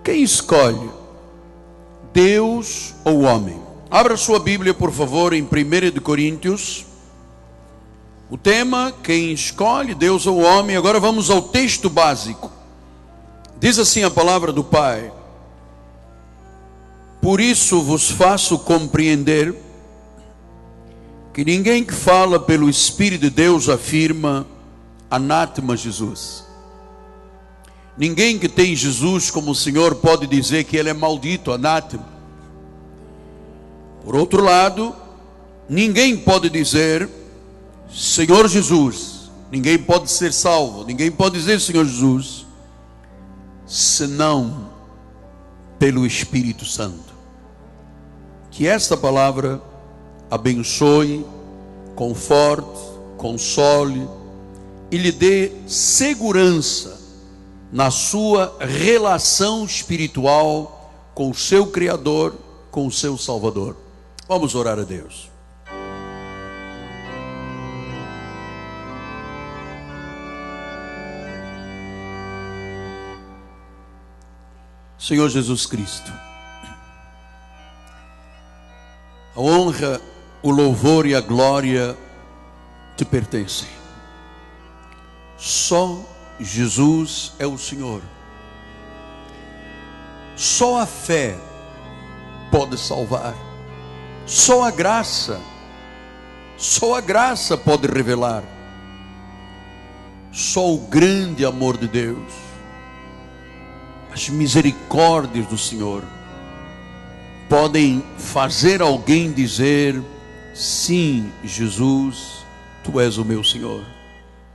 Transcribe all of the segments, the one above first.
Quem escolhe, Deus ou o homem? Abra sua Bíblia, por favor, em 1 de Coríntios. O tema, quem escolhe, Deus ou o homem. Agora vamos ao texto básico. Diz assim a palavra do Pai: por isso vos faço compreender que ninguém que fala pelo Espírito de Deus afirma anátema Jesus. Ninguém que tem Jesus como Senhor pode dizer que ele é maldito, anátema. Por outro lado, ninguém pode dizer Senhor Jesus, ninguém pode ser salvo, ninguém pode dizer Senhor Jesus, senão pelo Espírito Santo. Que esta palavra abençoe, conforte, console e lhe dê segurança na sua relação espiritual com o seu Criador, com o seu Salvador. Vamos orar a Deus. Senhor Jesus Cristo, a honra, o louvor e a glória te pertencem. Só Jesus é o Senhor. Só a fé pode salvar. Só a graça pode revelar. Só o grande amor de Deus, as misericórdias do Senhor podem fazer alguém dizer: sim, Jesus, tu és o meu Senhor.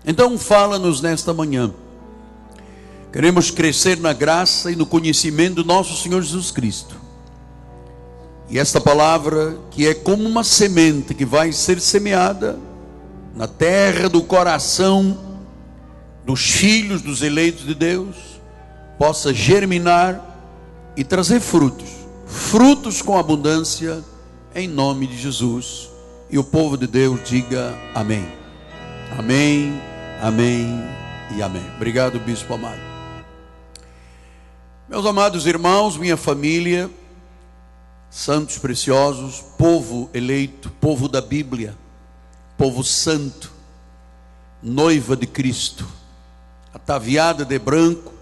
Então fala-nos nesta manhã. Queremos crescer na graça e no conhecimento do nosso Senhor Jesus Cristo. E esta palavra, que é como uma semente que vai ser semeada na terra do coração dos filhos, dos eleitos de Deus, possa germinar e trazer frutos com abundância, em nome de Jesus. E o povo de Deus diga amém. Amém, amém e amém. Obrigado, bispo amado. Meus amados irmãos, minha família, santos preciosos, povo eleito, povo da Bíblia, povo santo, noiva de Cristo, ataviada de branco,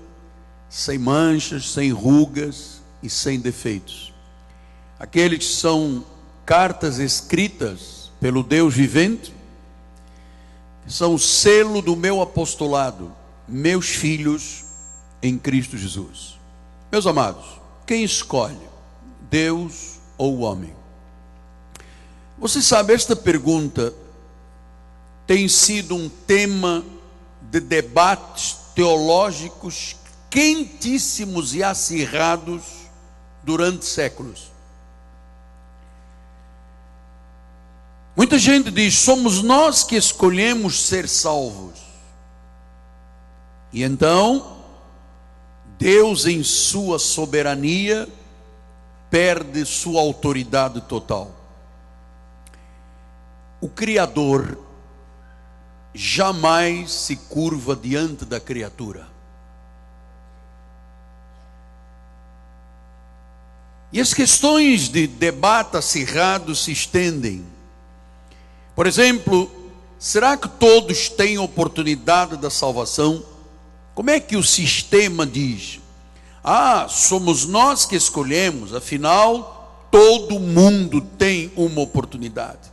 sem manchas, sem rugas e sem defeitos. Aqueles que são cartas escritas pelo Deus vivente, que são o selo do meu apostolado, meus filhos em Cristo Jesus. Meus amados, quem escolhe, Deus ou o homem? Você sabe, esta pergunta tem sido um tema de debates teológicos quentíssimos e acirrados durante séculos. Muita gente diz: somos nós que escolhemos ser salvos. E então Deus, em sua soberania, perde sua autoridade total. O Criador jamais se curva diante da criatura. E as questões de debate acirrado se estendem. Por exemplo, será que todos têm oportunidade da salvação? Como é que o sistema diz? Somos nós que escolhemos, afinal, todo mundo tem uma oportunidade.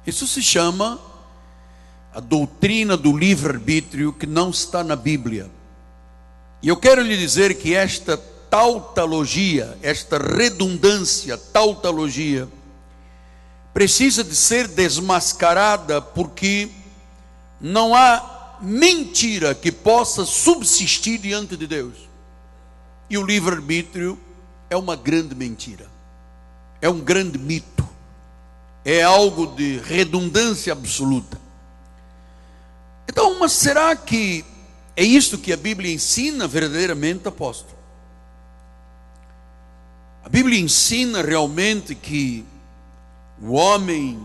Isso se chama a doutrina do livre-arbítrio, que não está na Bíblia. E eu quero lhe dizer que esta tautologia, esta redundância, tautologia, precisa de ser desmascarada, porque não há mentira que possa subsistir diante de Deus. E o livre-arbítrio é uma grande mentira, é um grande mito, é algo de redundância absoluta. Então, mas será que é isto que a Bíblia ensina verdadeiramente, apóstolo? A Bíblia ensina realmente que o homem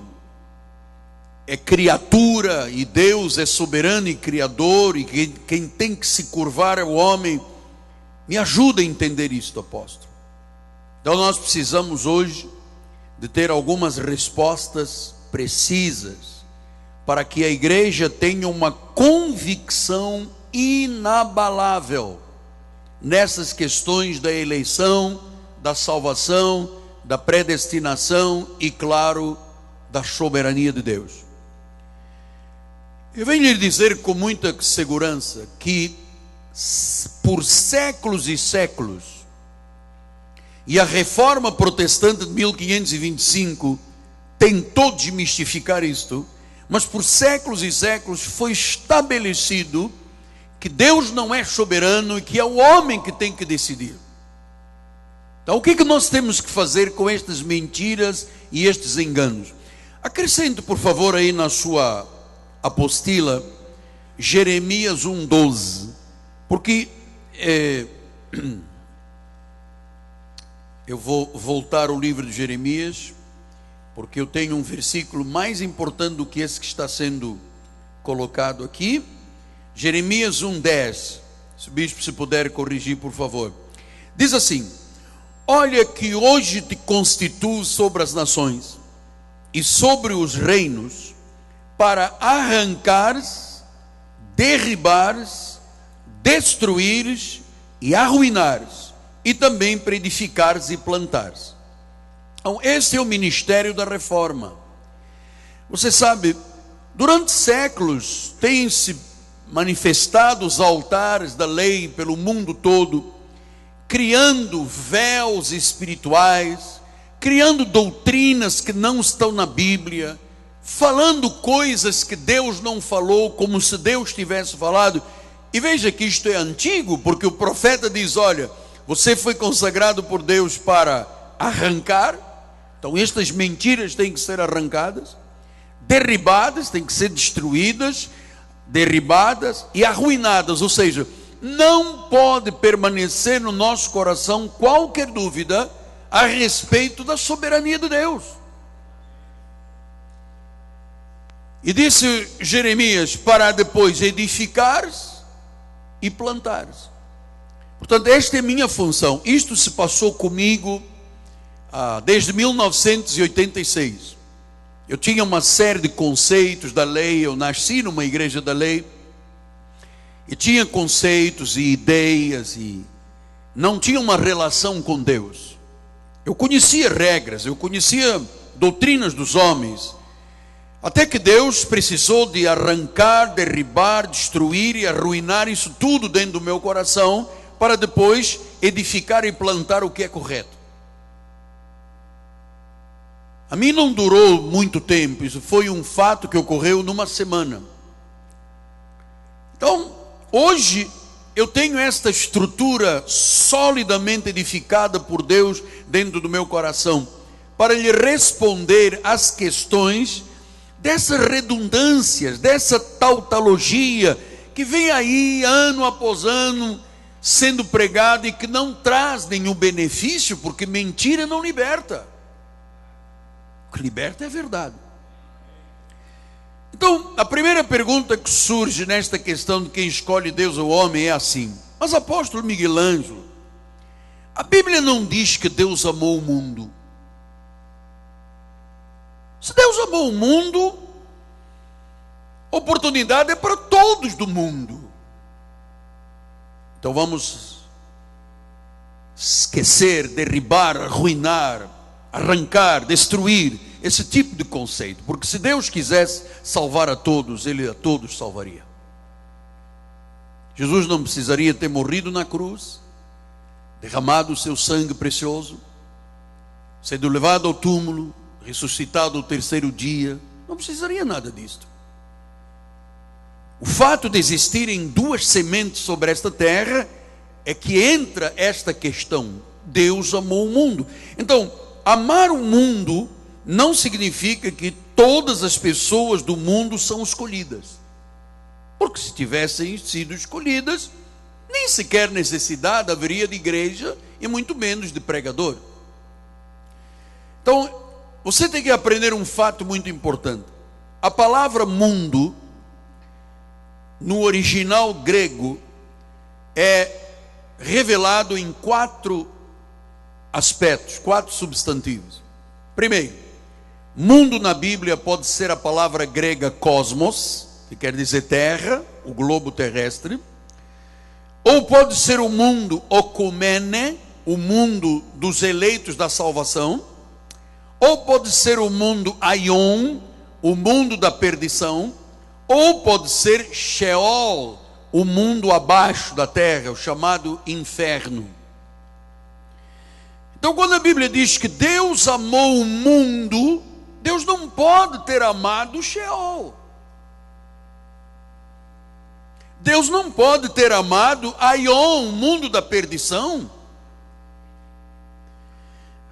é criatura e Deus é soberano e criador, e quem tem que se curvar é o homem, Me ajuda a entender isto, apóstolo. Então nós precisamos hoje de ter algumas respostas precisas para que a igreja tenha uma convicção inabalável nessas questões da eleição, da salvação, da predestinação e, claro, da soberania de Deus. Eu venho lhe dizer com muita segurança que por séculos e séculos, e a reforma protestante de 1525 tentou desmistificar isto, mas por séculos e séculos foi estabelecido que Deus não é soberano e que é o homem que tem que decidir. Então o que nós temos que fazer com estas mentiras e estes enganos? Acrescente, por favor, aí na sua apostila, Jeremias 1,12, porque eu vou voltar ao livro de Jeremias, porque eu tenho um versículo mais importante do que esse que está sendo colocado aqui. Jeremias 1,10, se o bispo se puder corrigir, por favor. Diz assim: olha que hoje te constituo sobre as nações e sobre os reinos, para arrancares, derribares, destruires e arruinares, e também para edificares e plantares. Então esse é o ministério da reforma. Você sabe, durante séculos têm-se manifestado os altares da lei pelo mundo todo, criando véus espirituais, criando doutrinas que não estão na Bíblia, falando coisas que Deus não falou, como se Deus tivesse falado. E veja que isto é antigo, porque o profeta diz: olha, você foi consagrado por Deus para arrancar. Então estas mentiras têm que ser arrancadas, derribadas, têm que ser destruídas, derribadas e arruinadas. Ou seja, não pode permanecer no nosso coração qualquer dúvida a respeito da soberania de Deus. E disse Jeremias: para depois edificares e plantares. Portanto, esta é a minha função. Isto se passou comigo desde 1986. Eu tinha uma série de conceitos da lei. Eu nasci numa igreja da lei e tinha conceitos e ideias, e não tinha uma relação com Deus. Eu conhecia regras, eu conhecia doutrinas dos homens, até que Deus precisou de arrancar, derribar, destruir e arruinar isso tudo dentro do meu coração, para depois edificar e plantar o que é correto. A mim não durou muito tempo, isso foi um fato que ocorreu numa semana. Então, hoje eu tenho esta estrutura solidamente edificada por Deus dentro do meu coração, para lhe responder às questões dessas redundâncias, dessa tautologia que vem aí ano após ano sendo pregado e que não traz nenhum benefício, porque mentira não liberta. O que liberta é a verdade. Então, a primeira pergunta que surge nesta questão de quem escolhe Deus ou homem é assim: mas apóstolo Miguel Ângelo, a Bíblia não diz que Deus amou o mundo. Se Deus amou o mundo, oportunidade é para todos do mundo. Então vamos esquecer, derribar, arruinar, arrancar, destruir esse tipo de conceito, porque se Deus quisesse salvar a todos, Ele a todos salvaria. Jesus não precisaria ter morrido na cruz, derramado o seu sangue precioso, sendo levado ao túmulo, ressuscitado ao terceiro dia. Não precisaria nada disto. O fato de existirem duas sementes sobre esta terra é que entra esta questão: Deus amou o mundo. Então, amar o mundo não significa que todas as pessoas do mundo são escolhidas, porque se tivessem sido escolhidas, nem sequer necessidade haveria de igreja e muito menos de pregador. Então, você tem que aprender um fato muito importante. A palavra mundo, no original grego, é revelado em 4 aspectos, 4 substantivos. Primeiro, mundo na Bíblia pode ser a palavra grega cosmos, que quer dizer terra, o globo terrestre, ou pode ser o mundo okumene, o mundo dos eleitos da salvação, ou pode ser o mundo aion, o mundo da perdição, ou pode ser Sheol, o mundo abaixo da terra, o chamado inferno. Então, quando a Bíblia diz que Deus amou o mundo, Deus não pode ter amado o Sheol. Deus não pode ter amado Aion, o mundo da perdição.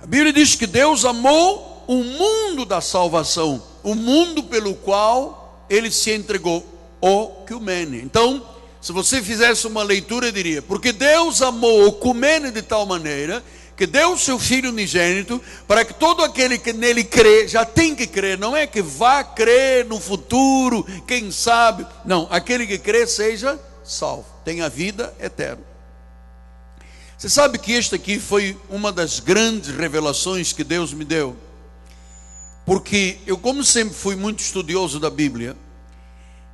A Bíblia diz que Deus amou o mundo da salvação, o mundo pelo qual Ele se entregou, o Cumene. Então, se você fizesse uma leitura, diria, porque Deus amou o Cumene de tal maneira, que deu o seu Filho unigênito, para que todo aquele que nele crê, já tem que crer, não é que vá crer no futuro, quem sabe, não, aquele que crê seja salvo, tenha vida eterna. Você sabe que este aqui foi uma das grandes revelações que Deus me deu, porque eu, como sempre fui muito estudioso da Bíblia,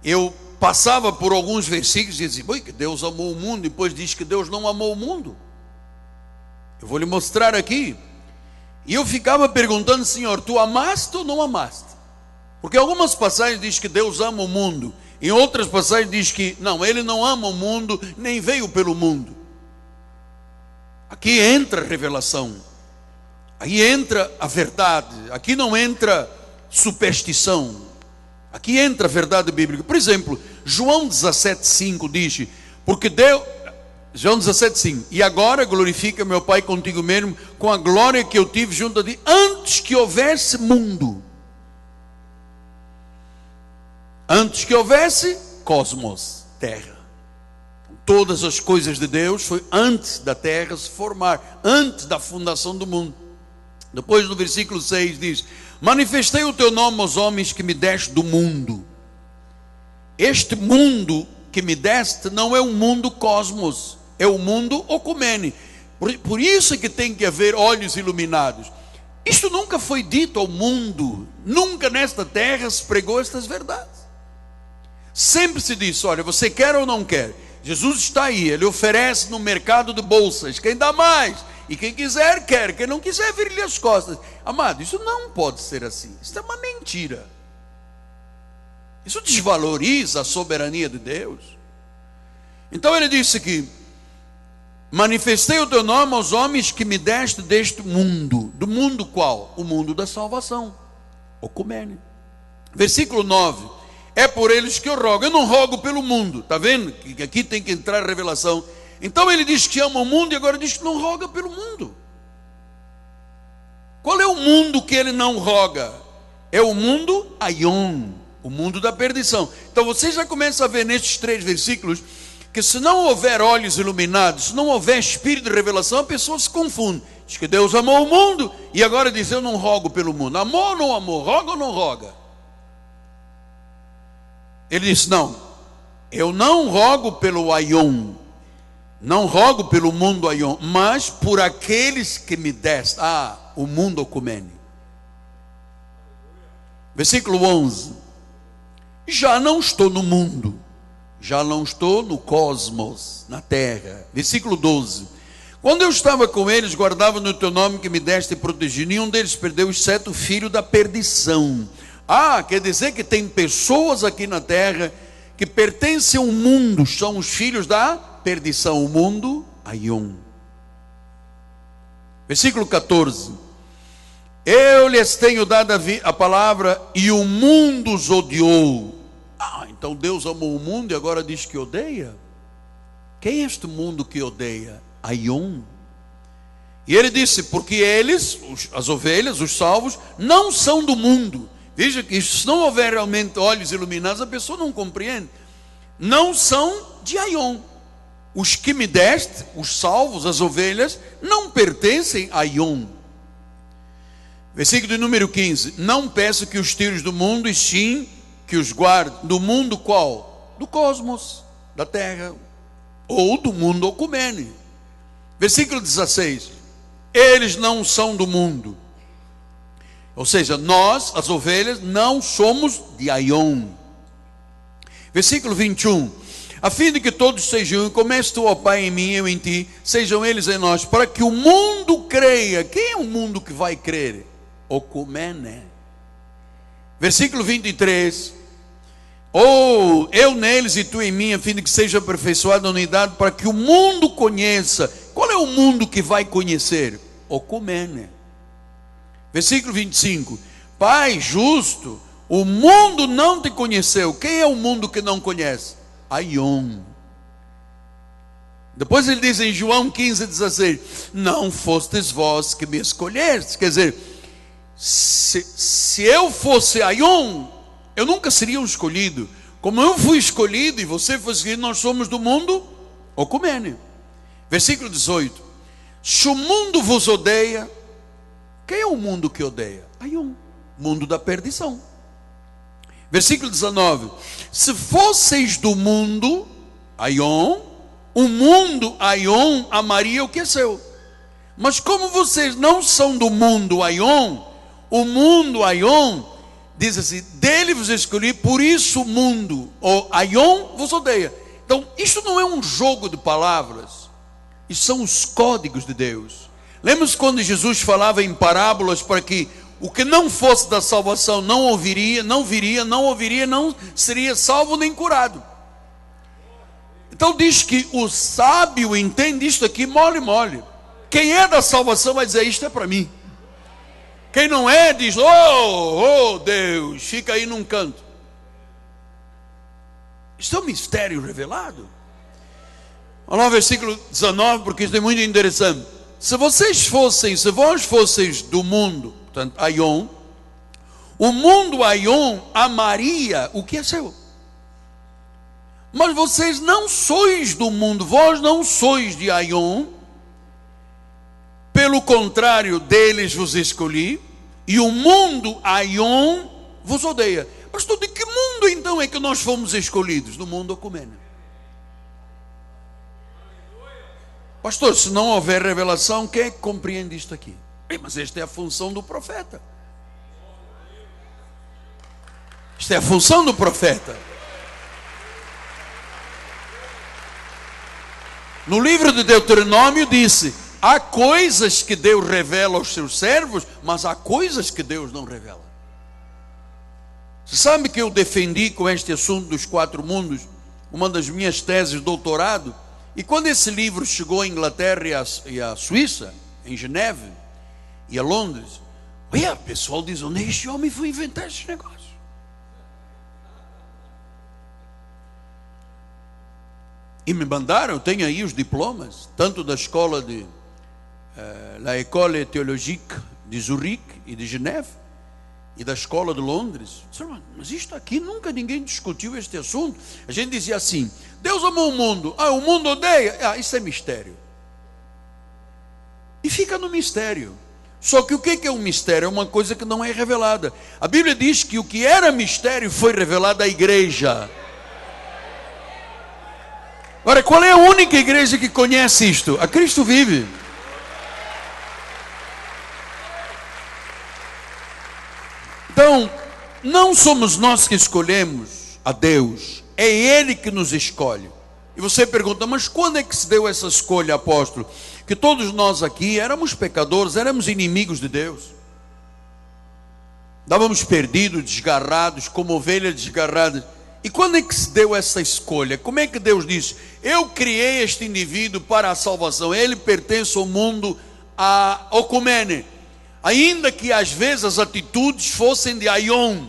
eu passava por alguns versículos e dizia, que Deus amou o mundo, e depois diz que Deus não amou o mundo. Eu vou lhe mostrar aqui. E eu ficava perguntando, Senhor, tu amaste ou não amaste? Porque algumas passagens diz que Deus ama o mundo, em outras passagens diz que não, Ele não ama o mundo, nem veio pelo mundo. Aqui entra a revelação, aí entra a verdade, aqui não entra superstição, aqui entra a verdade bíblica. Por exemplo, João 17,5 diz, porque Deus, João 17,5, e agora glorifica meu Pai contigo mesmo, com a glória que eu tive junto a ti, antes que houvesse mundo, antes que houvesse cosmos, terra. Todas as coisas de Deus foi antes da terra se formar, antes da fundação do mundo. Depois no versículo 6 diz, manifestei o teu nome aos homens que me deste do mundo. Este mundo que me deste não é um mundo cosmos, é o mundo ocumene. Por isso é que tem que haver olhos iluminados. Isto nunca foi dito ao mundo, nunca nesta terra se pregou estas verdades. Sempre se disse, olha, você quer ou não quer? Jesus está aí, Ele oferece no mercado de bolsas, quem dá mais, e quem quiser, quer, quem não quiser, vire-lhe as costas. Amado, isso não pode ser assim, isso é uma mentira. Isso desvaloriza a soberania de Deus. Então ele disse que, manifestei o teu nome aos homens que me deste deste mundo. Do mundo qual? O mundo da salvação, ocumene. Versículo 9, é por eles que eu rogo, eu não rogo pelo mundo. Está vendo? Que aqui tem que entrar a revelação. Então ele diz que ama o mundo e agora diz que não roga pelo mundo. Qual é o mundo que ele não roga? É o mundo aion, o mundo da perdição. Então você já começa a ver nestes 3 versículos que se não houver olhos iluminados, se não houver espírito de revelação, a pessoa se confunde. Diz que Deus amou o mundo e agora diz, eu não rogo pelo mundo. Amou ou não amou? Roga ou não roga? Ele disse, não, eu não rogo pelo aion, não rogo pelo mundo aion, mas por aqueles que me deste, o mundo ocumene. Versículo 11, já não estou no mundo, já não estou no cosmos, na terra. Versículo 12, quando eu estava com eles, guardava no teu nome que me deste e protegi, nenhum deles perdeu, exceto o filho da perdição. Quer dizer que tem pessoas aqui na terra que pertencem ao mundo, são os filhos da perdição, o mundo aion. Versículo 14, eu lhes tenho dado a palavra e o mundo os odiou. Então Deus amou o mundo e agora diz que odeia? Quem é este mundo que odeia? Aion. E ele disse, porque eles, as ovelhas, os salvos, não são do mundo. Veja que se não houver realmente olhos iluminados, a pessoa não compreende. Não são de Aion. Os que me deste, os salvos, as ovelhas, não pertencem a Aion. Versículo de número 15. Não peço que os tires do mundo, e sim que os guarde. Do mundo qual? Do cosmos, da terra, ou do mundo ocumene. Versículo 16: eles não são do mundo. Ou seja, nós, as ovelhas, não somos de Aion. Versículo 21: a fim de que todos sejam um, como és tu, ó Pai, em mim, eu em ti, sejam eles em nós, para que o mundo creia. Quem é o mundo que vai crer? Ocumene. Versículo 23: ou eu neles e tu em mim, a fim de que seja aperfeiçoada a unidade, para que o mundo conheça. Qual é o mundo que vai conhecer? Ocumene. Versículo 25: Pai justo, o mundo não te conheceu. Quem é o mundo que não conhece? Aion. Depois ele diz em João 15:16: não fostes vós que me escolhestes. Quer dizer, se eu fosse Aion, eu nunca seria um escolhido. Como eu fui escolhido e você foi escolhido, nós somos do mundo Ocumene. Versículo 18: se o mundo vos odeia, quem é o mundo que odeia? Aion, mundo da perdição. Versículo 19: se fosseis do mundo, Aion, o mundo, Aion, amaria o que é seu. Mas como vocês não são do mundo, Aion, o mundo, Aion, diz assim: dele vos escolhi, por isso o mundo, ou Aion, vos odeia. Então, isso não é um jogo de palavras, isso são os códigos de Deus. Lembra-se quando Jesus falava em parábolas para que o que não fosse da salvação não ouviria, não viria, não ouviria, não seria salvo nem curado. Então diz que o sábio entende isto aqui mole, mole. Quem é da salvação vai dizer: isto é para mim. Quem não é, diz: oh Deus, fica aí num canto. Isto é um mistério revelado. Olha lá o versículo 19, porque isso é muito interessante. Se vós fosseis do mundo, portanto, Aion, o mundo Aion amaria o que é seu. Mas vocês não sois do mundo, vós não sois de Aion. Pelo contrário, deles vos escolhi, e o mundo Aion vos odeia. Mas de que mundo então é que nós fomos escolhidos? Do mundo Ocumene. Pastor, se não houver revelação, quem é que compreende isto aqui? Mas esta é a função do profeta. Esta é a função do profeta. No livro de Deuteronômio disse: há coisas que Deus revela aos seus servos, mas há coisas que Deus não revela. Você sabe que eu defendi com este assunto dos 4 mundos uma das minhas teses de doutorado? E quando esse livro chegou à Inglaterra e à Suíça, em Geneve e a Londres, o pessoal diz: onde este homem foi inventar esses negócios? E me mandaram, eu tenho aí os diplomas, tanto da escola de la École Théologique de Zurique e de Geneve, e da escola de Londres. Mas isto aqui nunca ninguém discutiu este assunto. A gente dizia assim: Deus amou o mundo, o mundo odeia, isso é mistério. E fica no mistério. Só que o que é um mistério? É uma coisa que não é revelada. A Bíblia diz que o que era mistério foi revelado à igreja. Agora, qual é a única igreja que conhece isto? A Cristo vive. Então, não somos nós que escolhemos a Deus, é Ele que nos escolhe. E você pergunta: mas quando é que se deu essa escolha, apóstolo? Que todos nós aqui éramos pecadores, éramos inimigos de Deus. Estávamos perdidos, desgarrados, como ovelhas desgarradas. E quando é que se deu essa escolha? Como é que Deus disse: eu criei este indivíduo para a salvação, ele pertence ao mundo Ocumene, ainda que às vezes as atitudes fossem de Aion,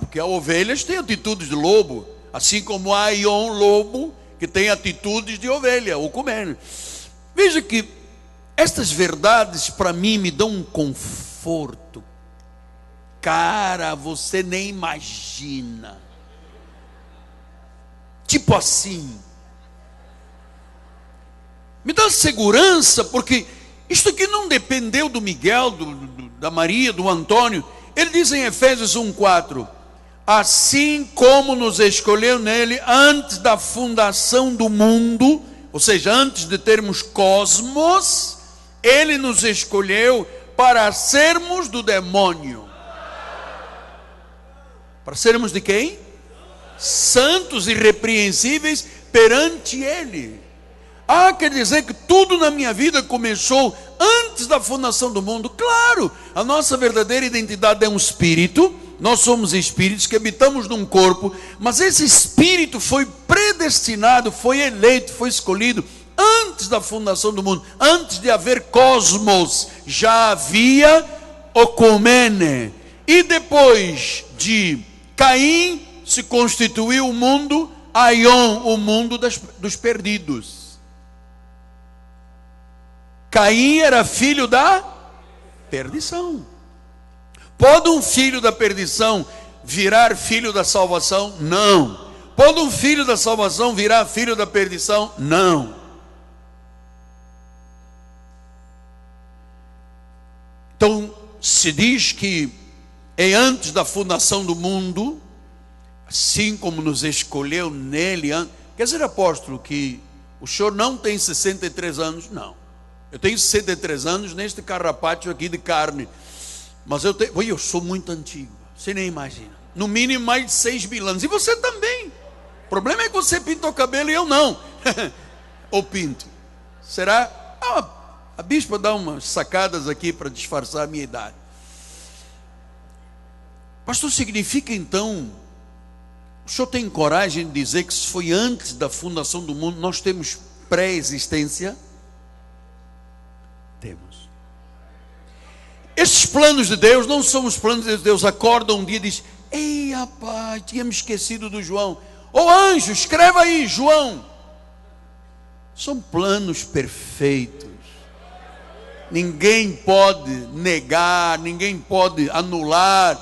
porque as ovelhas têm atitudes de lobo, assim como há Aion, lobo, que tem atitudes de ovelha, Ocumene. Veja que estas verdades para mim me dão um conforto. Cara, você nem imagina. Tipo assim, me dá segurança, porque isto aqui não dependeu do Miguel, da Maria, do Antônio. Ele diz em Efésios 1:4: assim como nos escolheu nele antes da fundação do mundo, ou seja, antes de termos cosmos, Ele nos escolheu para sermos do demônio. Para sermos de quem? Santos e irrepreensíveis perante Ele. Quer dizer que tudo na minha vida começou antes da fundação do mundo. Claro, a nossa verdadeira identidade é um espírito. Nós somos espíritos que habitamos num corpo, mas esse espírito foi predestinado, foi eleito, foi escolhido antes da fundação do mundo. Antes de haver cosmos, já havia Okumene. E depois de Caim, se constituiu o mundo Aion, o mundo dos perdidos. Caim era filho da perdição. Pode um filho da perdição virar filho da salvação? Não. Pode um filho da salvação virar filho da perdição? Não. Então, se diz que é antes da fundação do mundo, assim como nos escolheu nele. Quer dizer, apóstolo, que o senhor não tem 63 anos? Não. Eu tenho 63 anos neste carrapátio aqui de carne. Mas eu sou muito antigo. Você nem imagina. No mínimo mais de 6.000 anos. E você também. O problema é que você pintou o cabelo e eu não. Ou pinto. Será? A bispa dá umas sacadas aqui para disfarçar a minha idade. Pastor, significa então, o senhor tem coragem de dizer que se foi antes da fundação do mundo, nós temos pré-existência? Temos. Esses planos de Deus não são os planos de Deus. Acorda um dia e diz: ei, rapaz, tínhamos esquecido do João. Ô anjo, escreva aí, João. São planos perfeitos. Ninguém pode negar, ninguém pode anular.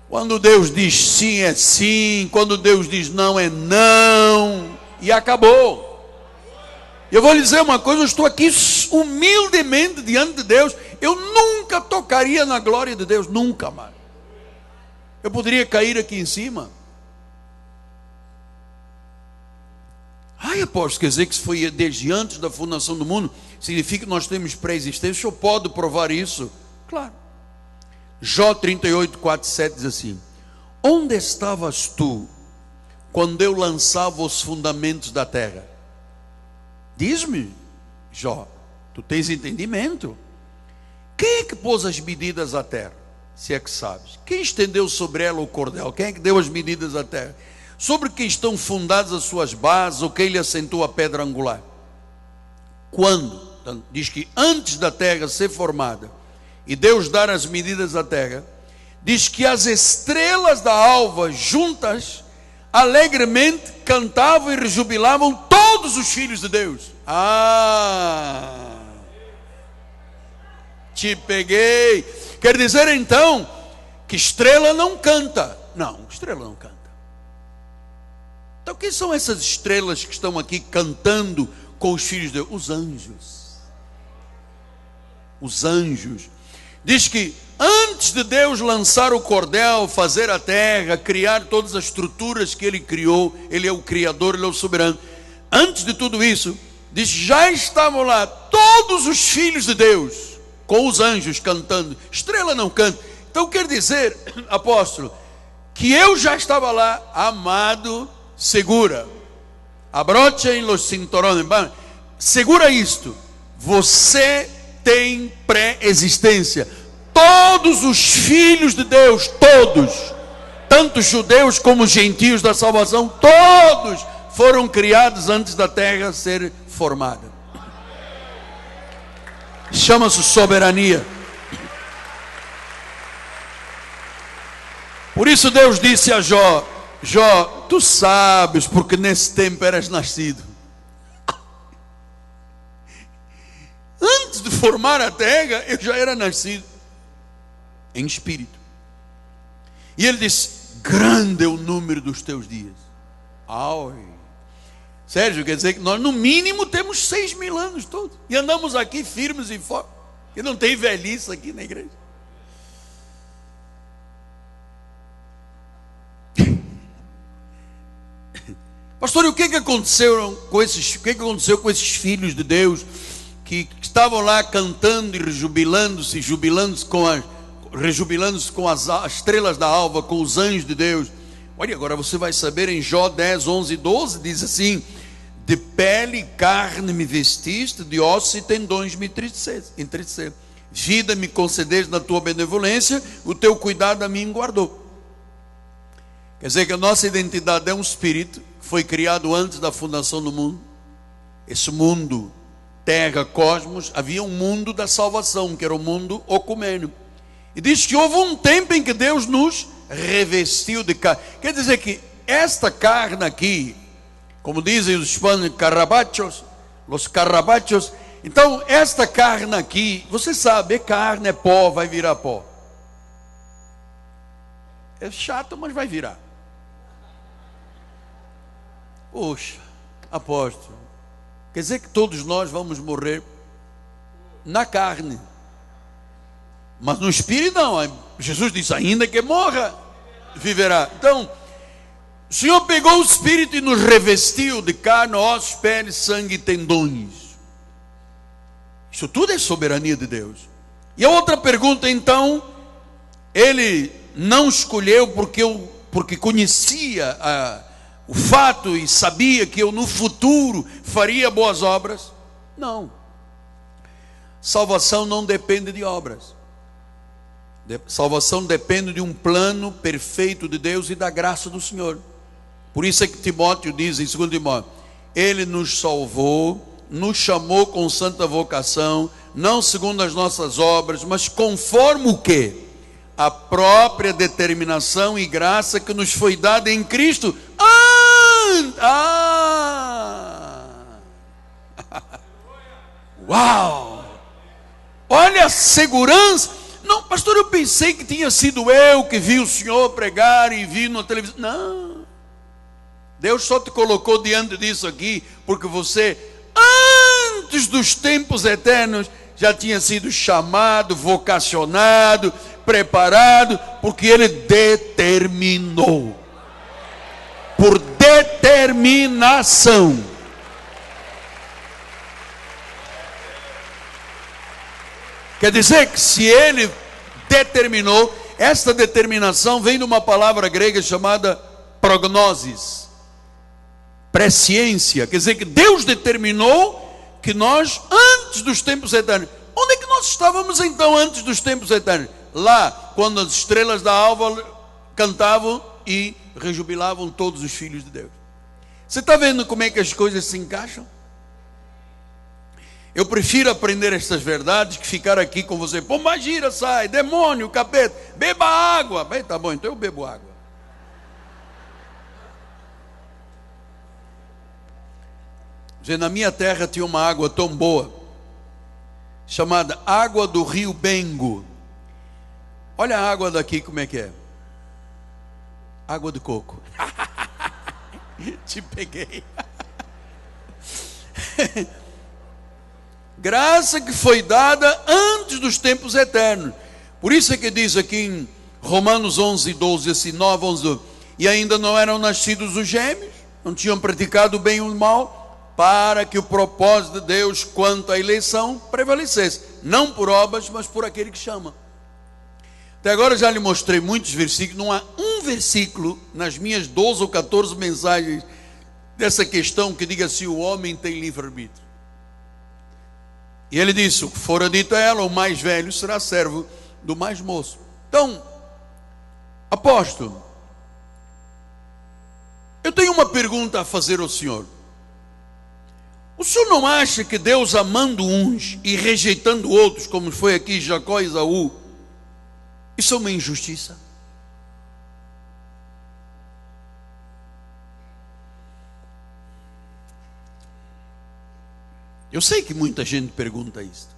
Quando Deus diz sim, é sim. Quando Deus diz não, é não. E acabou. Eu vou lhe dizer uma coisa, eu estou aqui humildemente diante de Deus. Eu nunca tocaria na glória de Deus, nunca mais. Eu poderia cair aqui em cima. Apóstolo, quer dizer que se foi desde antes da fundação do mundo, significa que nós temos pré-existência. O senhor pode provar isso? Claro. Jó 38, 4, 7 diz assim: onde estavas tu quando eu lançava os fundamentos da terra? Diz-me, Jó, tu tens entendimento? Quem é que pôs as medidas da terra? Se é que sabes. Quem estendeu sobre ela o cordel? Quem é que deu as medidas da terra? Sobre quem estão fundadas as suas bases, ou quem lhe assentou a pedra angular? Quando? Então, diz que antes da terra ser formada e Deus dar as medidas da terra, diz que as estrelas da alva juntas alegremente cantavam e rejubilavam todos os filhos de Deus. Te peguei. Quer dizer então que estrela não canta. Não, estrela não canta. Então quem são essas estrelas que estão aqui cantando com os filhos de Deus? Os anjos. Os anjos. Diz que antes de Deus lançar o cordel, fazer a terra, criar todas as estruturas que Ele criou, Ele é o Criador, Ele é o soberano. Antes de tudo isso, diz que já estavam lá todos os filhos de Deus, com os anjos cantando. Estrela não canta. Então quer dizer, apóstolo, que eu já estava lá, amado, segura. Abrocha em los cinturones. Segura isto. Você tem pré-existência. Todos os filhos de Deus, todos, tanto judeus como gentios da salvação, todos foram criados antes da terra ser formada. Chama-se soberania. Por isso Deus disse a Jó: Jó, tu sabes porque nesse tempo eras nascido. Antes de formar a terra, eu já era nascido em espírito. E ele disse: grande é o número dos teus dias. Sérgio, quer dizer que nós no mínimo temos 6.000 anos todos. E andamos aqui firmes e fortes. E não tem velhice aqui na igreja. Pastor, e o que aconteceu com esses filhos de Deus que estavam lá cantando e rejubilando-se com as estrelas da alva, com os anjos de Deus? Olha, agora você vai saber em Jó 10, 11 e 12, diz assim: de pele e carne me vestiste, de ossos e tendões me entristecer. Vida me concedeste na tua benevolência, o teu cuidado a mim guardou. Quer dizer que a nossa identidade é um espírito que foi criado antes da fundação do mundo. Esse mundo, terra, cosmos, havia um mundo da salvação, que era o mundo ecumênio. E diz que houve um tempo em que Deus nos revestiu de carne. Quer dizer que esta carne aqui, como dizem os espanhóis, los carrabachos. Então, esta carne aqui, você sabe, é carne, é pó, vai virar pó. É chato, mas vai virar. Poxa, apóstolo, quer dizer que todos nós vamos morrer na carne, mas no espírito não. Jesus disse: ainda que morra, viverá. Então, o Senhor pegou o espírito e nos revestiu de carne, ossos, pele, sangue e tendões. Isso tudo é soberania de Deus. E a outra pergunta, então, ele não escolheu porque conhecia o fato e sabia que eu no futuro faria boas obras? Não. Salvação não depende de obras. Salvação depende de um plano perfeito de Deus e da graça do Senhor. Por isso é que Timóteo diz em 2 Timóteo: Ele nos salvou, nos chamou com santa vocação, não segundo as nossas obras, mas conforme o quê? A própria determinação e graça que nos foi dada em Cristo. Uau! Olha a segurança. Não, pastor, eu pensei que tinha sido eu que vi o senhor pregar e vi na televisão. Não. Deus só te colocou diante disso aqui porque você, antes dos tempos eternos, já tinha sido chamado, vocacionado, preparado, porque Ele determinou. Por determinação. Quer dizer que se Ele determinou, esta determinação vem de uma palavra grega chamada prognosis, presciência. Quer dizer que Deus determinou que nós, antes dos tempos eternos. Onde é que nós estávamos então antes dos tempos eternos? Lá, quando as estrelas da alva cantavam e rejubilavam todos os filhos de Deus. Você está vendo como é que as coisas se encaixam? Eu prefiro aprender estas verdades que ficar aqui com você. Pô, magira, sai, demônio, capeta, beba água. Bem, tá bom, então eu bebo água. Na minha terra tinha uma água tão boa, chamada água do rio Bengo. Olha a água daqui como é que é. Água de coco. Te peguei. Graça que foi dada antes dos tempos eternos. Por isso é que diz aqui em Romanos 11, 12, assim, 9, 11, 12, e ainda não eram nascidos os gêmeos, não tinham praticado o bem e o mal, para que o propósito de Deus quanto à eleição prevalecesse, não por obras, mas por aquele que chama. Até agora eu já lhe mostrei muitos versículos, não há um versículo nas minhas 12 ou 14 mensagens dessa questão que diga se o homem tem livre-arbítrio. E ele disse: o que fora dito a ela, o mais velho será servo do mais moço. Então, apóstolo, eu tenho uma pergunta a fazer ao senhor. O senhor não acha que Deus amando uns e rejeitando outros, como foi aqui Jacó e Esaú, isso é uma injustiça? Eu sei que muita gente pergunta isso.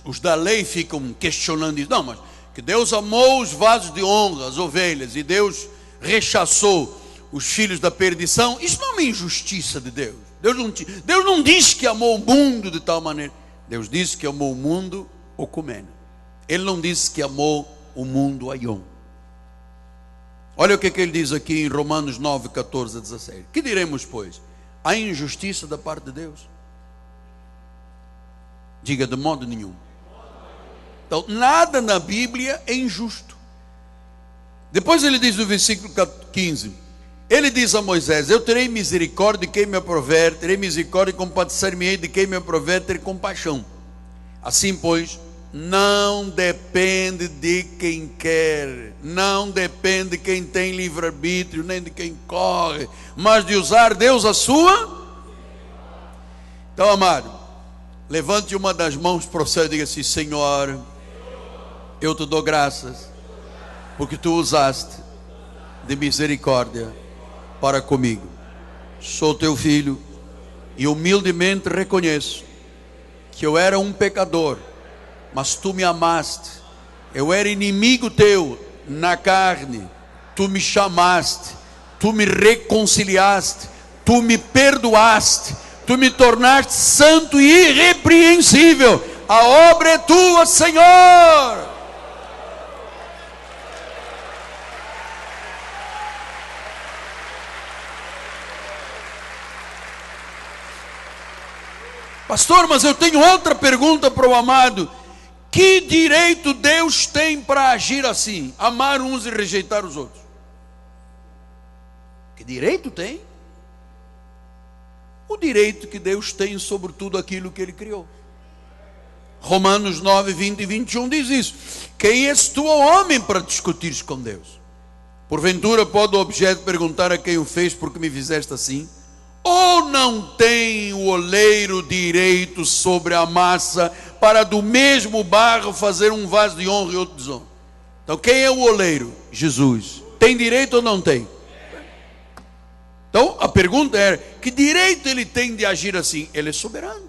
Os da lei ficam questionando isso. Não, mas que Deus amou os vasos de honra, as ovelhas, e Deus rechaçou os filhos da perdição. Isso não é uma injustiça de Deus. Deus não disse que amou o mundo de tal maneira. Deus disse que amou o mundo ecumênio. Ele não disse que amou o mundo aion. Olha o que ele diz aqui em Romanos 9, 14 a 17. Que diremos, pois? Há injustiça da parte de Deus? Diga, de modo nenhum. Então, nada na Bíblia é injusto. Depois ele diz no versículo 15, ele diz a Moisés: eu terei misericórdia de quem me aprover, terei misericórdia e compadecer-me-ei de quem me aprover ter compaixão. Assim, pois, não depende de quem quer, não depende de quem tem livre-arbítrio, nem de quem corre, mas de usar Deus a sua. Então, amado, levante uma das mãos para o céu e diga assim: Senhor, eu te dou graças, porque tu usaste de misericórdia para comigo. Sou teu filho e humildemente reconheço que eu era um pecador, mas tu me amaste. Eu era inimigo teu na carne, tu me chamaste, tu me reconciliaste, tu me perdoaste, tu me tornaste santo e irrepreensível. A obra é tua, Senhor. Pastor, mas eu tenho outra pergunta para o amado. Que direito Deus tem para agir assim? Amar uns e rejeitar os outros? Que direito tem? O direito que Deus tem sobre tudo aquilo que Ele criou. Romanos 9, 20 e 21 diz isso. Quem és tu, homem, para discutires com Deus? Porventura pode o objeto perguntar a quem o fez: por que me fizeste assim? Ou não tem o oleiro direito sobre a massa para do mesmo barro fazer um vaso de honra e outro de desonra? Então quem é o oleiro? Jesus. Tem direito ou não tem? Então a pergunta é: que direito ele tem de agir assim? Ele é soberano,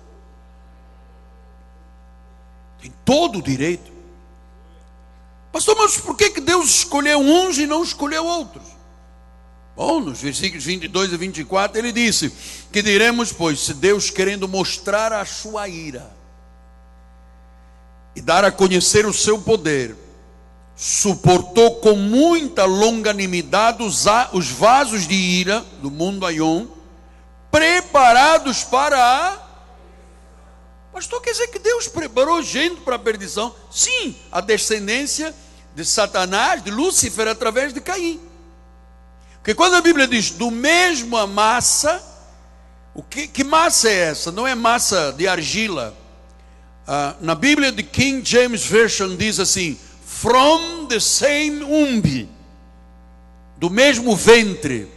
tem todo o direito. Pastor, mas por que Deus escolheu uns e não escolheu outros? Bom, nos versículos 22 e 24 ele disse: que diremos, pois, se Deus, querendo mostrar a sua ira e dar a conhecer o seu poder, suportou com muita longanimidade os vasos de ira do mundo Aion, preparados para a... Pastor, quer dizer que Deus preparou gente para a perdição? Sim, a descendência de Satanás, de Lúcifer, através de Caim. Porque quando a Bíblia diz do mesmo a massa, que massa é essa? Não é massa de argila. Na Bíblia de King James Version diz assim: from the same womb, do mesmo ventre.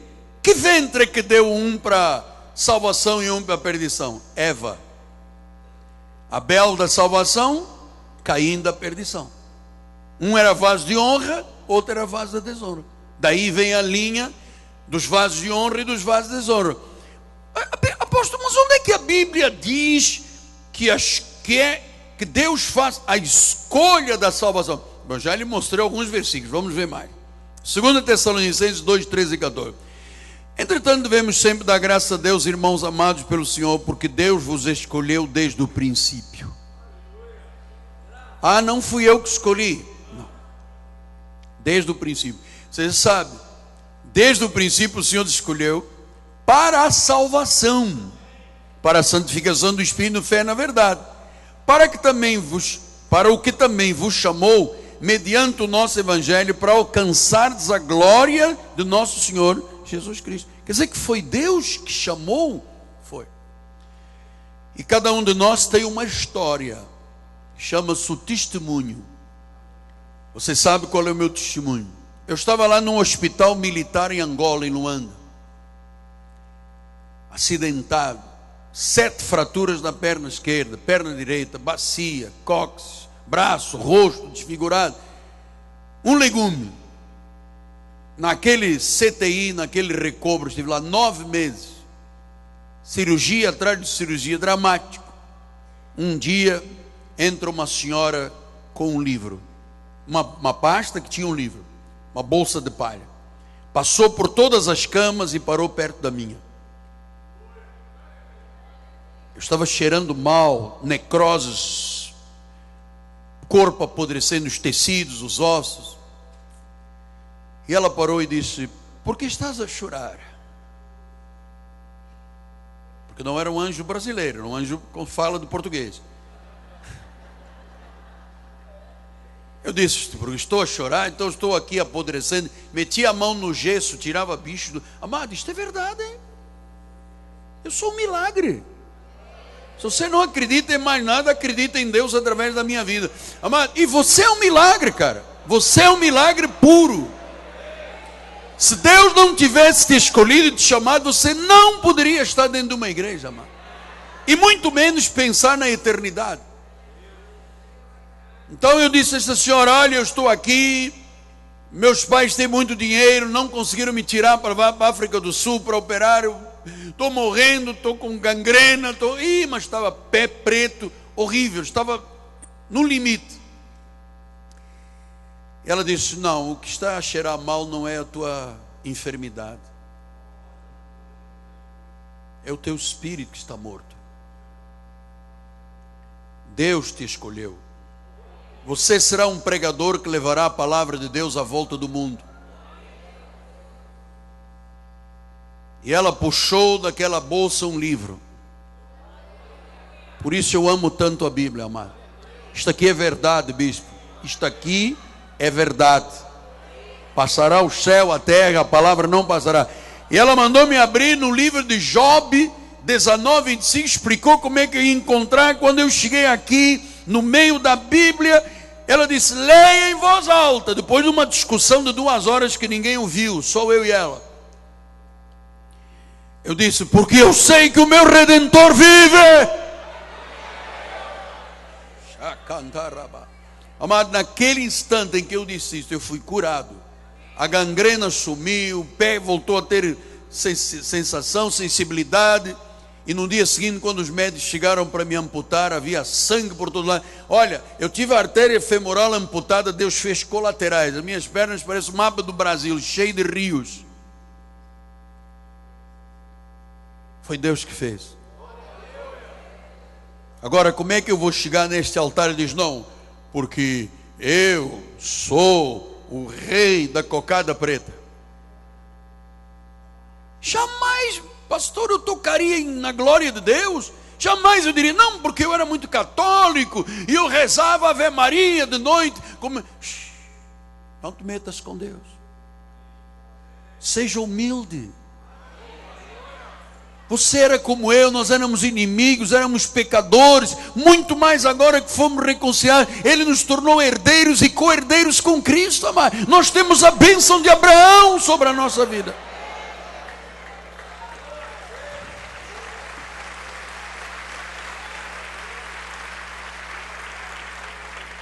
Que ventre é que deu um para salvação e um para perdição? Eva. Abel da salvação, Caim da perdição. Um era vaso de honra, outro era vaso de desonra. Daí vem a linha dos vasos de honra e dos vasos de desonra. Apóstolo, mas onde é que a Bíblia diz que Deus faz a escolha da salvação? Eu já lhe mostrei alguns versículos, vamos ver mais. 2 Tessalonicenses 2, 13 e 14. Entretanto, devemos sempre dar graças a Deus, irmãos amados pelo Senhor, porque Deus vos escolheu desde o princípio. Ah, não fui eu que escolhi. Não. Desde o princípio. Você sabe, desde o princípio o Senhor escolheu para a salvação, para a santificação do Espírito, fé na verdade, para o que também vos chamou, mediante o nosso Evangelho, para alcançardes a glória do nosso Senhor Jesus Cristo. Quer dizer que foi Deus que chamou? Foi. E cada um de nós tem uma história, chama-se o testemunho. Você sabe qual é o meu testemunho? Eu estava lá num hospital militar em Angola, em Luanda, acidentado, 7 fraturas na perna esquerda, perna direita, bacia, cóccix, braço, rosto desfigurado, um legume. Naquele CTI, naquele recobro, estive lá 9 meses, cirurgia atrás de cirurgia, dramático. Um dia entra uma senhora com um livro, uma pasta que tinha um livro, uma bolsa de palha, passou por todas as camas e parou perto da minha. Eu estava cheirando mal, necroses, corpo apodrecendo, os tecidos, os ossos. E ela parou e disse: por que estás a chorar? Porque não era um anjo brasileiro, era um anjo com fala de português. Eu disse: porque estou a chorar, então estou aqui apodrecendo. Meti a mão no gesso, tirava bicho. Amado, isto é verdade, hein? Eu sou um milagre. Se você não acredita em mais nada, acredita em Deus através da minha vida. Amado, e você é um milagre, cara. Você é um milagre puro. Se Deus não tivesse te escolhido e te chamado, você não poderia estar dentro de uma igreja, amado. E muito menos pensar na eternidade. Então eu disse a essa senhora: olha, eu estou aqui, meus pais têm muito dinheiro, não conseguiram me tirar para a África do Sul para operar, eu estou morrendo, estou com gangrena, mas estava pé preto, horrível, estava no limite. Ela disse: não, o que está a cheirar mal não é a tua enfermidade, é o teu espírito que está morto. Deus te escolheu. Você será um pregador que levará a palavra de Deus à volta do mundo. E ela puxou daquela bolsa um livro. Por isso eu amo tanto a Bíblia, amado. Isto aqui é verdade, bispo. Isto aqui é verdade. Passará o céu, a terra, a palavra não passará. E ela mandou-me abrir no livro de Job 19:25, explicou como é que eu ia encontrar. Quando eu cheguei aqui, no meio da Bíblia, ela disse: leia em voz alta. Depois de uma discussão de 2 horas que ninguém ouviu, só eu e ela, eu disse: porque eu sei que o meu Redentor vive. Amado, naquele instante em que eu disse isso, eu fui curado. A gangrena sumiu, o pé voltou a ter sensação, sensibilidade. E no dia seguinte, quando os médicos chegaram para me amputar, havia sangue por todo lado. Olha, eu tive a artéria femoral amputada, Deus fez colaterais. As minhas pernas parecem o mapa do Brasil, cheio de rios. Foi Deus que fez. Agora, como é que eu vou chegar neste altar e diz: não, porque eu sou o rei da cocada preta? Jamais, pastor, eu tocaria na glória de Deus. Jamais eu diria: não, porque eu era muito católico e eu rezava Ave Maria de noite. Não te metas com Deus. Seja humilde. Você era como eu, nós éramos inimigos, éramos pecadores. Muito mais agora que fomos reconciliados, Ele nos tornou herdeiros e co-herdeiros com Cristo, amado. Nós temos a bênção de Abraão sobre a nossa vida.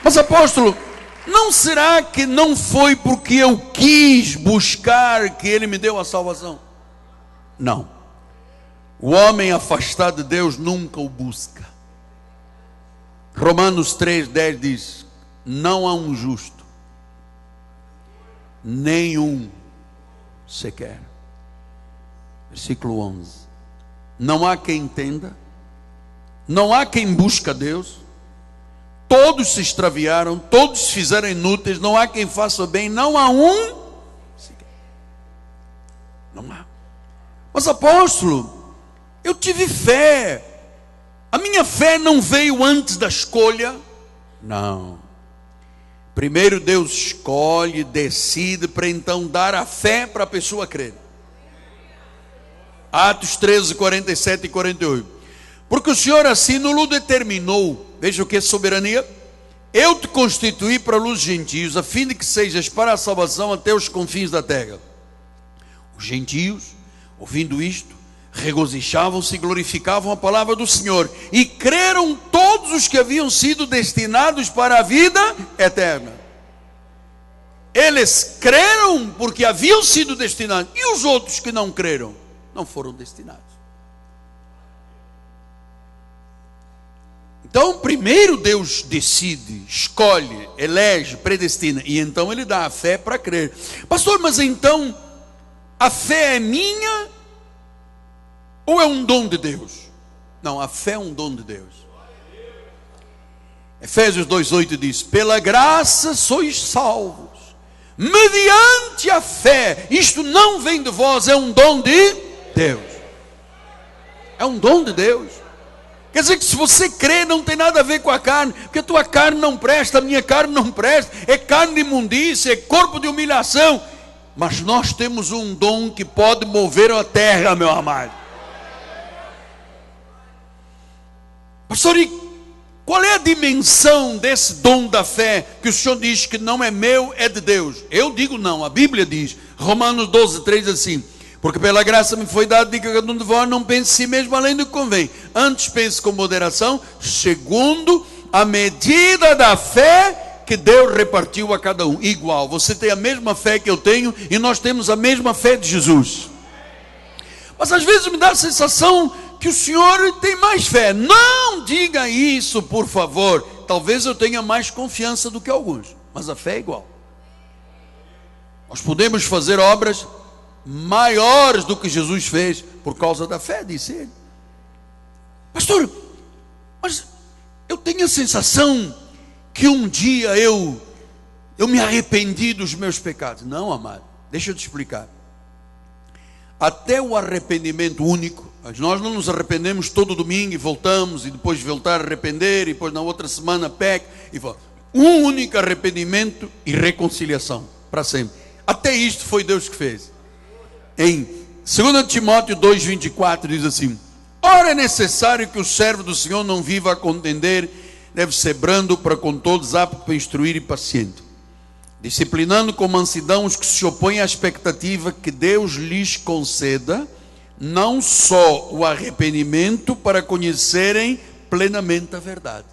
Mas apóstolo, não será que não foi porque eu quis buscar que Ele me deu a salvação? Não. O homem afastado de Deus nunca o busca. Romanos 3:10 diz: não há um justo, nenhum sequer. Versículo 11. Não há quem entenda, não há quem busca Deus. Todos se extraviaram, todos se fizeram inúteis, não há quem faça bem, não há um sequer. Não há. Mas apóstolo, eu tive fé. A minha fé não veio antes da escolha. Não. Primeiro Deus escolhe, decide, para então dar a fé para a pessoa crer. Atos 13, 47 e 48. Porque o Senhor assim não determinou. Veja o que é soberania. Eu te constituí para luz dos gentios, a fim de que sejas para a salvação até os confins da terra. Os gentios, ouvindo isto, regozijavam-se e glorificavam a palavra do Senhor, e creram todos os que haviam sido destinados para a vida eterna. Eles creram porque haviam sido destinados, e os outros que não creram, não foram destinados. Então primeiro Deus decide, escolhe, elege, predestina, e então Ele dá a fé para crer. Pastor, mas então a fé é minha ou é um dom de Deus? Não, a fé é um dom de Deus. Efésios 2:8 diz: pela graça sois salvos, mediante a fé. Isto não vem de vós, é um dom de Deus. É um dom de Deus. Quer dizer que se você crê, não tem nada a ver com a carne, porque a tua carne não presta, a minha carne não presta, é carne de imundícia, é corpo de humilhação. Mas nós temos um dom que pode mover a terra, meu amado. Pastor, e qual é a dimensão desse dom da fé que o Senhor diz que não é meu, é de Deus? Eu digo não, a Bíblia diz, Romanos 12:3 assim: porque pela graça me foi dado de que cada um de vós não pense em si mesmo além do que convém, antes pense com moderação, segundo a medida da fé que Deus repartiu a cada um, igual. Você tem a mesma fé que eu tenho e nós temos a mesma fé de Jesus. Mas às vezes me dá a sensação que o Senhor tem mais fé. Não diga isso, por favor. Talvez eu tenha mais confiança do que alguns, mas a fé é igual. Nós podemos fazer obras maiores do que Jesus fez por causa da fé, disse ele. Pastor, mas eu tenho a sensação que um dia eu me arrependi dos meus pecados. Não, amado, deixa eu te explicar. Até o arrependimento único, nós não nos arrependemos todo domingo e voltamos, e depois de voltar a arrepender, e depois na outra semana peca, e volta. Um único arrependimento e reconciliação, para sempre. Até isto foi Deus que fez. Em 2 Timóteo 2:24 diz assim: ora é necessário que o servo do Senhor não viva a contender, deve ser brando para com todos, apto para instruir e paciente, disciplinando com mansidão os que se opõem à expectativa que Deus lhes conceda não só o arrependimento para conhecerem plenamente a verdade,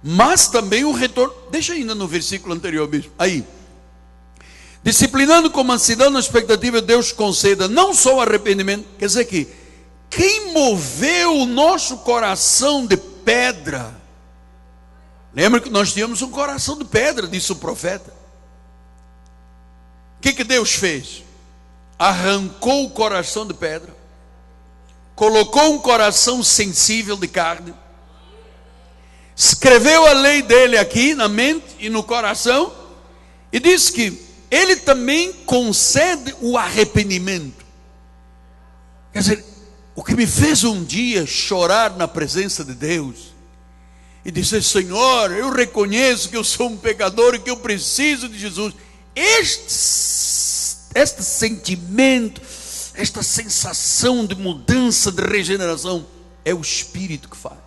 mas também o retorno. Deixa ainda no versículo anterior mesmo, aí. Disciplinando com mansidão na expectativa que Deus conceda não só o arrependimento. Quer dizer que quem moveu o nosso coração de pedra, lembra que nós tínhamos um coração de pedra, disse o profeta. O que Deus fez? Arrancou o coração de pedra, colocou um coração sensível de carne, escreveu a lei dele aqui na mente e no coração, e disse que Ele também concede o arrependimento. Quer dizer, o que me fez um dia chorar na presença de Deus e dizer: Senhor, eu reconheço que eu sou um pecador e que eu preciso de Jesus. Este sentimento, esta sensação de mudança, de regeneração, é o Espírito que faz.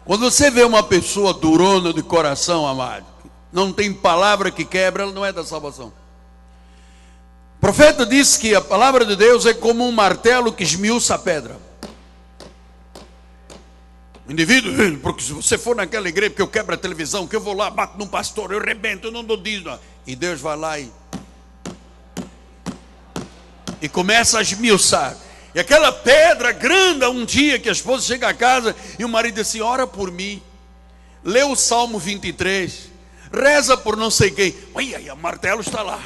Quando você vê uma pessoa durona de coração, amado, não tem palavra que quebra, ela não é da salvação. O profeta disse que a palavra de Deus é como um martelo que esmiuça a pedra. O indivíduo, porque se você for naquela igreja, porque eu quebro a televisão, que eu vou lá, bato num pastor, eu rebento, eu não dou dízimo. E Deus vai lá e começa a esmiuçar. E aquela pedra grande, um dia que a esposa chega a casa e o marido diz assim: ora por mim, lê o Salmo 23, reza por não sei quem. Ai, o martelo está lá.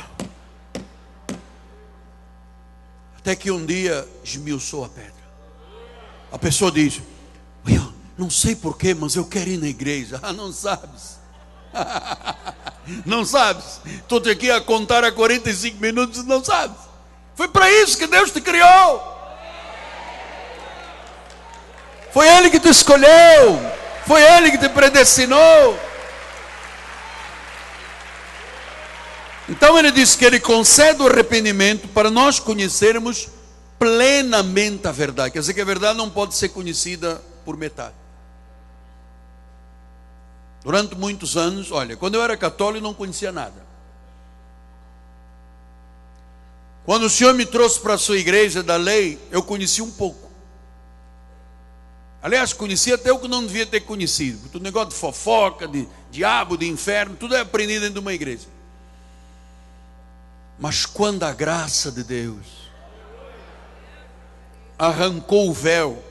Até que um dia esmiuçou a pedra. A pessoa diz: eu não sei porquê, mas eu quero ir na igreja. Ah, não sabes. Não sabes. Estou aqui a contar há 45 minutos, não sabes. Foi para isso que Deus te criou. Foi Ele que te escolheu. Foi Ele que te predestinou. Então ele diz que Ele concede o arrependimento para nós conhecermos plenamente a verdade. Quer dizer que a verdade não pode ser conhecida por metade. Durante muitos anos, olha, quando eu era católico não conhecia nada. Quando o Senhor me trouxe para a sua igreja da lei, eu conheci um pouco. Aliás, conheci até o que não devia ter conhecido. Porque o negócio de fofoca, de diabo, de inferno, tudo é aprendido dentro de uma igreja. Mas quando a graça de Deus arrancou o véu,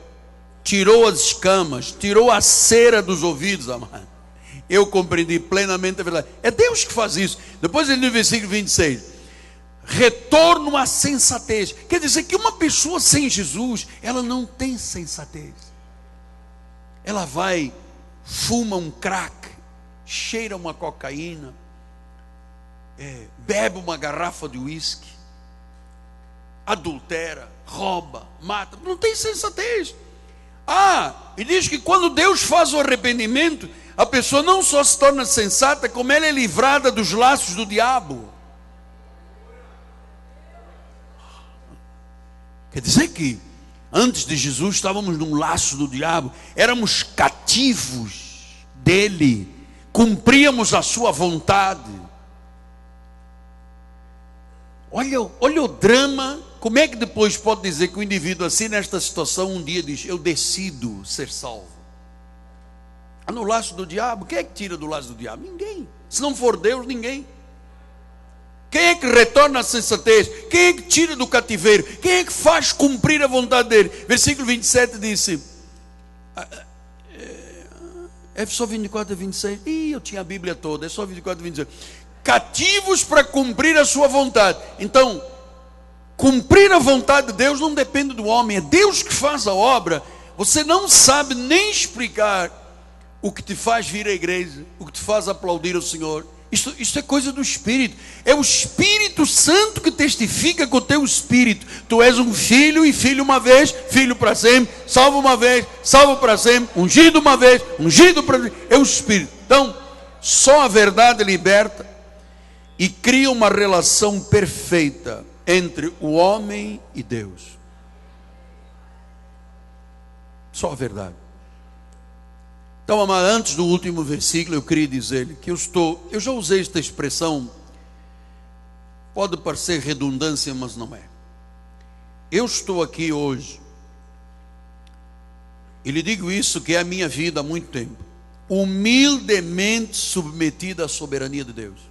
tirou as escamas, tirou a cera dos ouvidos, amado, eu compreendi plenamente a verdade. É Deus que faz isso. Depois ele no versículo 26, retorno à sensatez. Quer dizer que uma pessoa sem Jesus, ela não tem sensatez. Ela vai, fuma um crack, cheira uma cocaína, bebe uma garrafa de uísque, adultera, rouba, mata, não tem sensatez. E diz que quando Deus faz o arrependimento, a pessoa não só se torna sensata, como ela é livrada dos laços do diabo. Quer dizer que antes de Jesus estávamos num laço do diabo, éramos cativos dele, cumpríamos a sua vontade. Olha o drama. Como é que depois pode dizer que o indivíduo assim nesta situação um dia diz: eu decido ser salvo? No laço do diabo. Quem é que tira do laço do diabo? Ninguém. Se não for Deus, ninguém. Quem é que retorna à sensatez? Quem é que tira do cativeiro? Quem é que faz cumprir a vontade dele? Versículo 27 disse, é só 24 a 26. Eu tinha a Bíblia toda, é só 24 a 26. Cativos para cumprir a sua vontade. Então, cumprir a vontade de Deus não depende do homem, é Deus que faz a obra. Você não sabe nem explicar o que te faz vir à igreja, o que te faz aplaudir o Senhor. Isso é coisa do Espírito. É o Espírito Santo que testifica com o teu Espírito. Tu és um filho, e filho uma vez, filho para sempre, salvo uma vez, salvo para sempre, ungido uma vez, ungido para sempre. É o Espírito. Então, só a verdade liberta e cria uma relação perfeita entre o homem e Deus. Só a verdade. Então, amado, antes do último versículo, eu queria dizer-lhe que eu já usei esta expressão, pode parecer redundância, mas não é. Eu estou aqui hoje, e lhe digo isso que é a minha vida há muito tempo, humildemente submetida à soberania de Deus.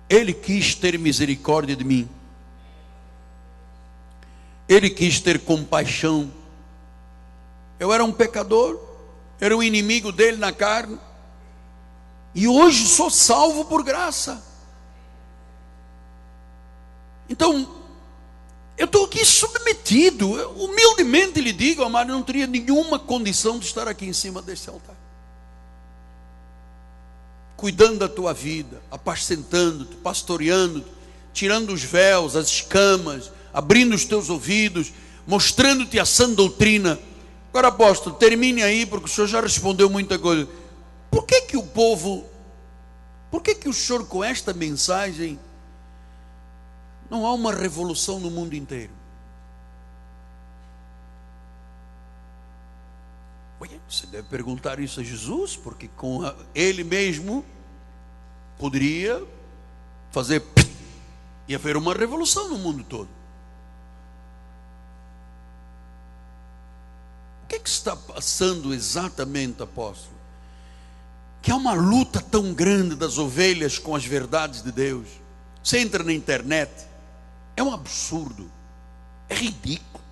Ele quis ter misericórdia de mim, Ele quis ter compaixão. Eu era um pecador, era um inimigo dele na carne, e hoje sou salvo por graça. Então, eu estou aqui submetido, humildemente lhe digo, amado, eu não teria nenhuma condição de estar aqui em cima desse altar, cuidando da tua vida, apacentando-te, pastoreando-te, tirando os véus, as escamas, abrindo os teus ouvidos, mostrando-te a sã doutrina. Agora, apóstolo, termine aí, porque o senhor já respondeu muita coisa. Por que o senhor com esta mensagem não há uma revolução no mundo inteiro? Você deve perguntar isso a Jesus, porque ele mesmo poderia fazer e haver uma revolução no mundo todo. O que está passando exatamente, apóstolo? Que há uma luta tão grande das ovelhas com as verdades de Deus. Você entra na internet, é um absurdo, é ridículo.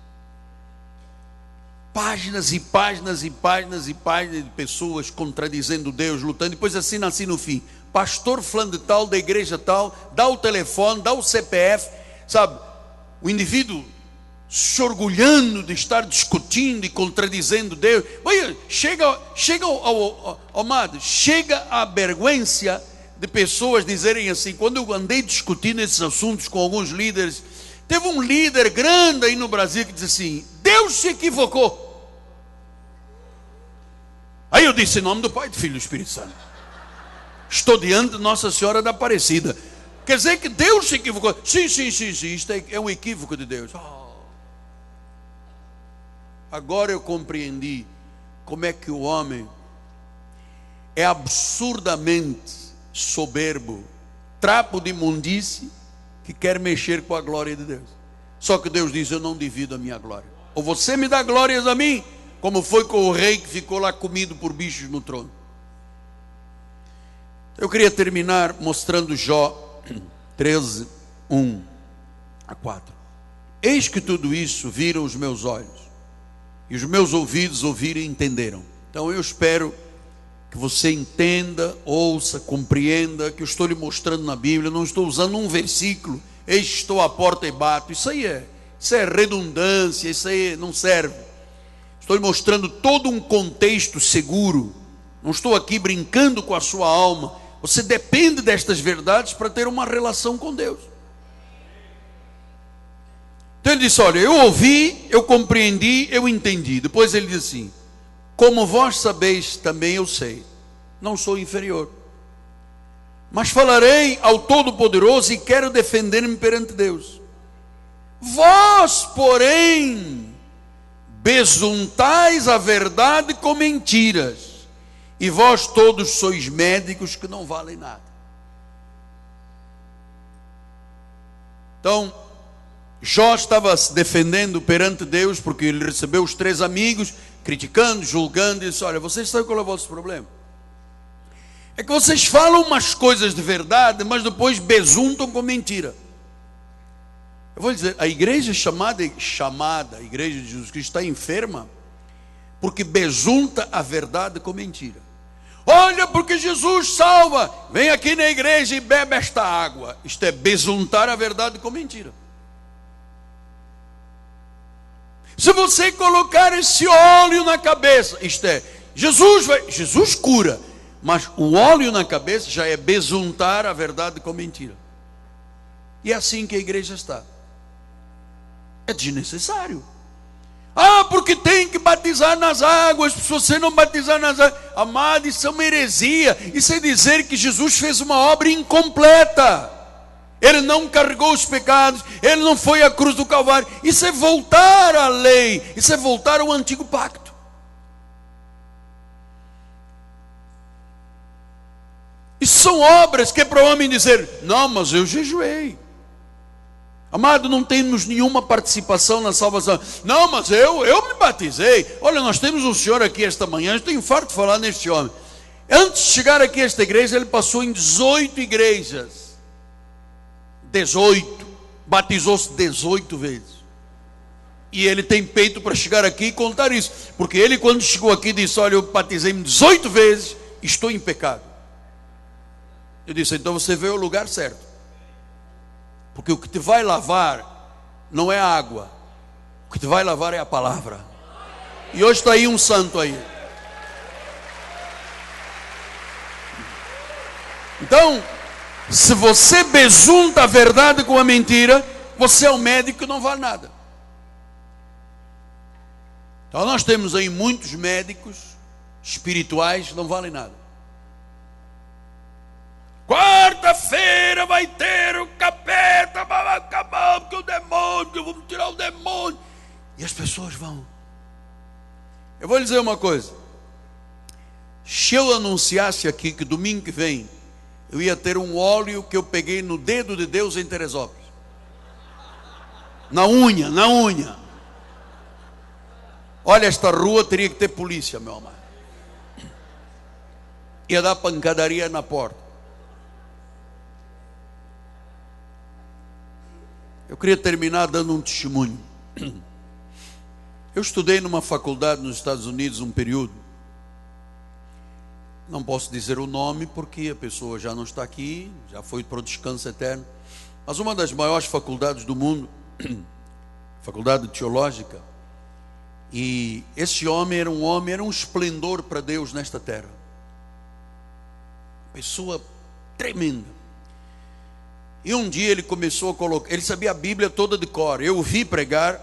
Páginas e páginas e páginas e páginas de pessoas contradizendo Deus, lutando. Depois assina assim no fim: pastor fulano de tal, da igreja tal, dá o telefone, dá o CPF, sabe? O indivíduo se orgulhando de estar discutindo e contradizendo Deus. Chega a vergonha de pessoas dizerem assim. Quando eu andei discutindo esses assuntos com alguns líderes, teve um líder grande aí no Brasil que disse assim: Deus se equivocou. Aí eu disse: em nome do Pai, do Filho e do Espírito Santo, estou diante de Nossa Senhora da Aparecida. Quer dizer que Deus se equivocou? Sim, isto é um equívoco de Deus. Agora eu compreendi como é que o homem é absurdamente soberbo, trapo de imundície, que quer mexer com a glória de Deus. Só que Deus diz: eu não divido a minha glória. Ou você me dá glórias a mim, como foi com o rei que ficou lá comido por bichos no trono. Eu queria terminar mostrando Jó 13, 1 a 4. Eis que tudo isso viram os meus olhos, e os meus ouvidos ouviram e entenderam. Então eu espero que você entenda, ouça, compreenda que eu estou lhe mostrando na Bíblia. Não estou usando um versículo: eis que estou à porta e bato. Isso é redundância, isso aí não serve. Estou lhe mostrando todo um contexto seguro Não estou aqui brincando com a sua alma. Você depende destas verdades para ter uma relação com Deus. Então ele disse: olha, eu ouvi, eu compreendi, eu entendi. Depois ele disse assim: como vós sabeis, também eu sei. Não sou inferior. Mas falarei ao Todo-Poderoso e quero defender-me perante Deus. Vós, porém, besuntais a verdade com mentiras, e vós todos sois médicos que não valem nada. Então, Jó estava se defendendo perante Deus, porque ele recebeu os 3 amigos, criticando, julgando, e disse: olha, vocês sabem qual é o vosso problema? É que vocês falam umas coisas de verdade, mas depois besuntam com mentira. Eu vou dizer, a igreja chamada a igreja de Jesus Cristo está enferma, porque besunta a verdade com mentira. Olha, porque Jesus salva, vem aqui na igreja e bebe esta água. Isto é besuntar a verdade com mentira. Se você colocar esse óleo na cabeça, isto é, Jesus cura, mas o óleo na cabeça já é besuntar a verdade com mentira. E é assim que a igreja está. É desnecessário. Ah, porque tem que batizar nas águas. Se você não batizar nas águas, amado, isso é uma heresia. Isso é dizer que Jesus fez uma obra incompleta. Ele não carregou os pecados, ele não foi à cruz do Calvário. Isso é voltar à lei, isso é voltar ao antigo pacto. Isso são obras que é para o homem dizer: não, mas eu jejuei. Amado, não temos nenhuma participação na salvação. Não, mas eu me batizei. Olha, nós temos um senhor aqui esta manhã, eu tenho farto de falar neste homem. Antes de chegar aqui a esta igreja, ele passou em 18 igrejas. 18, batizou-se 18 vezes. E ele tem peito para chegar aqui e contar isso, porque ele, quando chegou aqui, disse: olha, eu batizei-me 18 vezes, estou em pecado. Eu disse: então você veio ao lugar certo, porque o que te vai lavar não é a água, o que te vai lavar é a palavra. E hoje está aí um santo aí. Então, se você besunta a verdade com a mentira, você é um médico que não vale nada. Então nós temos aí muitos médicos espirituais que não valem nada. Quarta-feira vai ter o capeta, vai acabar, porque o demônio, vamos tirar o demônio. E as pessoas vão. Eu vou lhe dizer uma coisa. Se eu anunciasse aqui que domingo que vem eu ia ter um óleo que eu peguei no dedo de Deus em Teresópolis, na unha. Olha, esta rua teria que ter polícia, meu amado. Ia dar pancadaria na porta. Eu queria terminar dando um testemunho. Eu estudei numa faculdade nos Estados Unidos um período. Não posso dizer o nome porque a pessoa já não está aqui, já foi para o descanso eterno. Mas uma das maiores faculdades do mundo, faculdade teológica. E esse homem era um esplendor para Deus nesta terra. Pessoa tremenda. E um dia ele começou a colocar, ele sabia a Bíblia toda de cor. Eu o vi pregar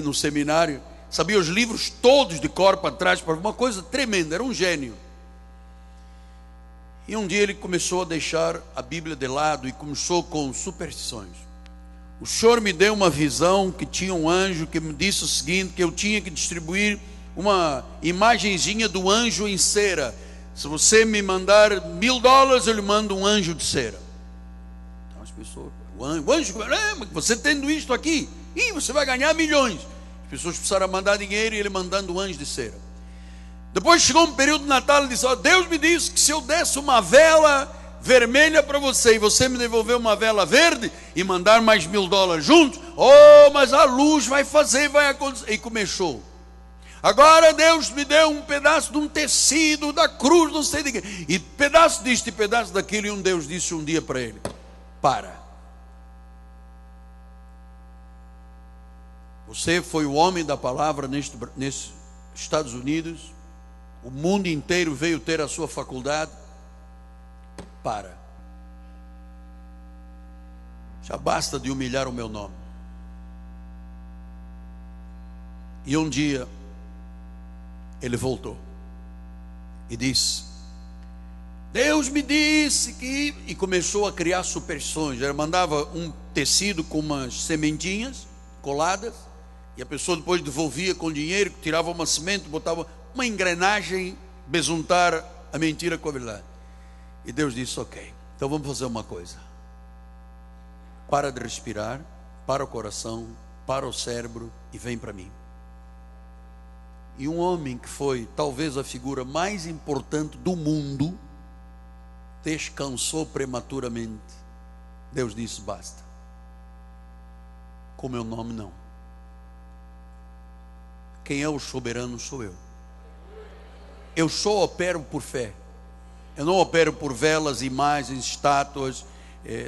no seminário, sabia os livros todos de cor para trás, para uma coisa tremenda, era um gênio. E um dia ele começou a deixar a Bíblia de lado e começou com superstições. O Senhor me deu uma visão que tinha um anjo que me disse o seguinte, que eu tinha que distribuir uma imagenzinha do anjo em cera. Se você me mandar $1000, eu lhe mando um anjo de cera. Então as pessoas, o anjo, você tendo isto aqui, você vai ganhar milhões. As pessoas precisaram mandar dinheiro e ele mandando um anjo de cera. Depois chegou um período de Natal e disse: Deus me disse que se eu desse uma vela vermelha para você e você me devolver uma vela verde e mandar mais $1000 juntos, mas a luz vai fazer, vai acontecer. E começou. Agora Deus me deu um pedaço de um tecido da cruz, não sei de quê, e pedaço disto e pedaço daquilo. E um Deus disse um dia para ele: para. Você foi o homem da palavra nesses Estados Unidos o mundo inteiro veio ter a sua faculdade. Para. Já basta de humilhar o meu nome. E um dia ele voltou e disse: Deus me disse que... E começou a criar superstições. Ele mandava um tecido com umas sementinhas coladas, e a pessoa depois devolvia com dinheiro, tirava uma semente, botava uma engrenagem, besuntar a mentira com a verdade. E Deus disse: ok, então vamos fazer uma coisa. Para de respirar, para o coração, para o cérebro e vem para mim. E um homem que foi talvez a figura mais importante do mundo descansou prematuramente. Deus disse: basta. Com meu nome não. Quem é o soberano sou eu. Eu só opero por fé. Eu não opero por velas, imagens, estátuas,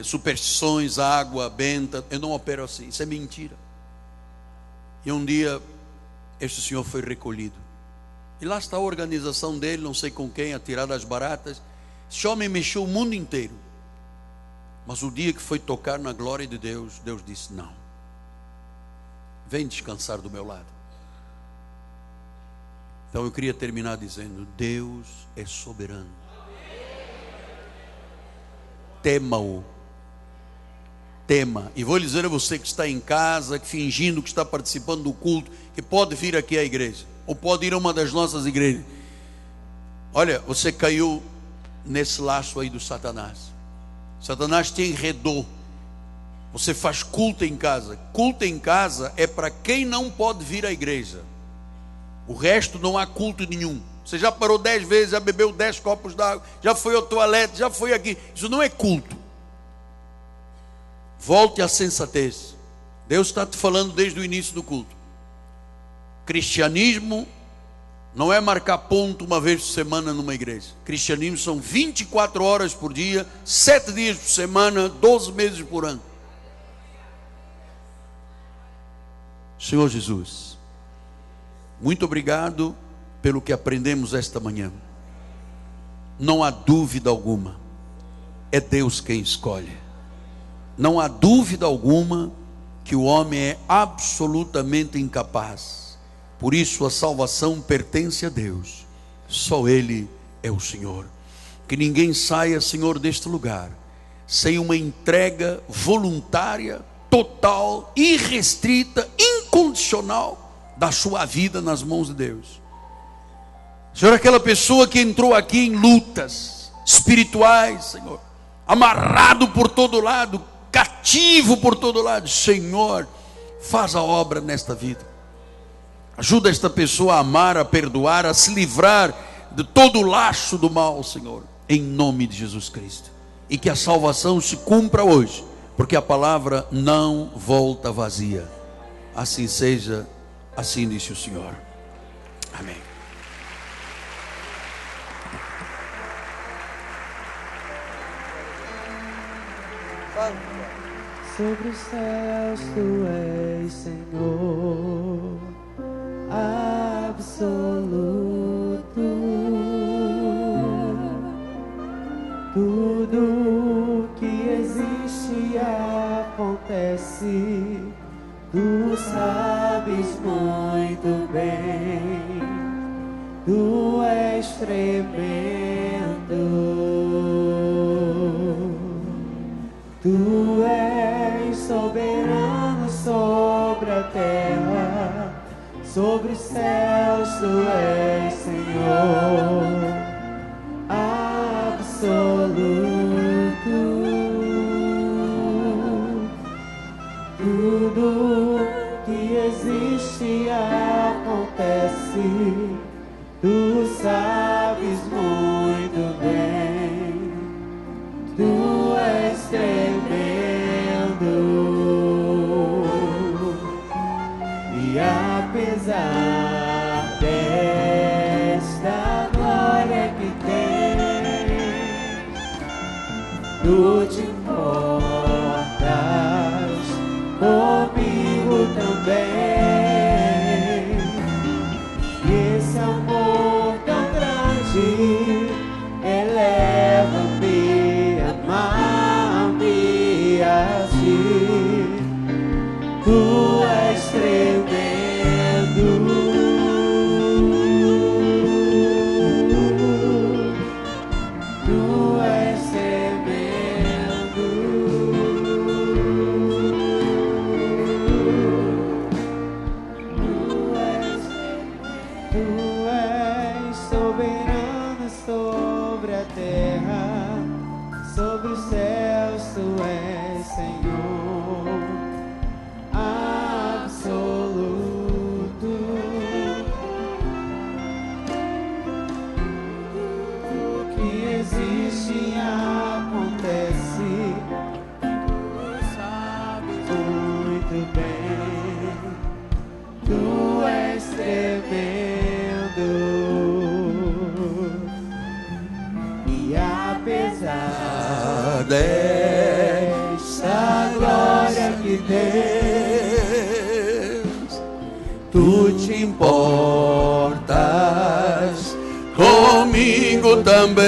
superstições, água benta. Eu não opero assim. Isso é mentira. E um dia este senhor foi recolhido. E lá está a organização dele, não sei com quem, a tirar das baratas. Esse homem mexeu o mundo inteiro. Mas o dia que foi tocar na glória de Deus, Deus disse: não. Vem descansar do meu lado. Então eu queria terminar dizendo: Deus é soberano. Tema-o. Tema. E vou lhe dizer a você que está em casa, que fingindo que está participando do culto, que pode vir aqui à igreja, ou pode ir a uma das nossas igrejas. Olha, você caiu nesse laço aí do Satanás. Satanás te enredou. Você faz culto em casa. Culto em casa é para quem não pode vir à igreja. O resto não há culto nenhum. Você já parou 10 vezes, já bebeu 10 copos d'água, já foi ao toalete, já foi aqui. Isso não é culto. Volte à sensatez. Deus está te falando desde o início do culto. Cristianismo não é marcar ponto uma vez por semana numa igreja. Cristianismo são 24 horas por dia, 7 dias por semana, 12 meses por ano. Senhor Jesus, muito obrigado pelo que aprendemos esta manhã. Não há dúvida alguma, é Deus quem escolhe. Não há dúvida alguma que o homem é absolutamente incapaz. Por isso a salvação pertence a Deus. Só Ele é o Senhor. Que ninguém saia, Senhor, deste lugar sem uma entrega voluntária, total, irrestrita, incondicional da sua vida nas mãos de Deus. Senhor, aquela pessoa que entrou aqui em lutas espirituais, Senhor, amarrado por todo lado, cativo por todo lado, Senhor, faz a obra nesta vida. Ajuda esta pessoa a amar, a perdoar, a se livrar de todo o laço do mal, Senhor, em nome de Jesus Cristo. E que a salvação se cumpra hoje, porque a palavra não volta vazia. Assim seja, assim disse o Senhor. Amém. Sobre os céus tu és Senhor absoluto. Tudo que existe acontece, tu sabes muito bem. Tu és tremendo. Tu és soberano sobre a terra, sobre os céus tu és Senhor absoluto. Tudo que existe acontece, tu sabes muito bem. Tu és tremendo. E apesar desta glória que tens, tu te importas comigo também. E esse amor tão grande Tu és soberano sobre a terra, sobre os céus, tu és Senhor absoluto. O que existe acontece, tu sabes muito bem. Tu és tremendo, e apesar dessa glória que tens, tu te importas comigo também.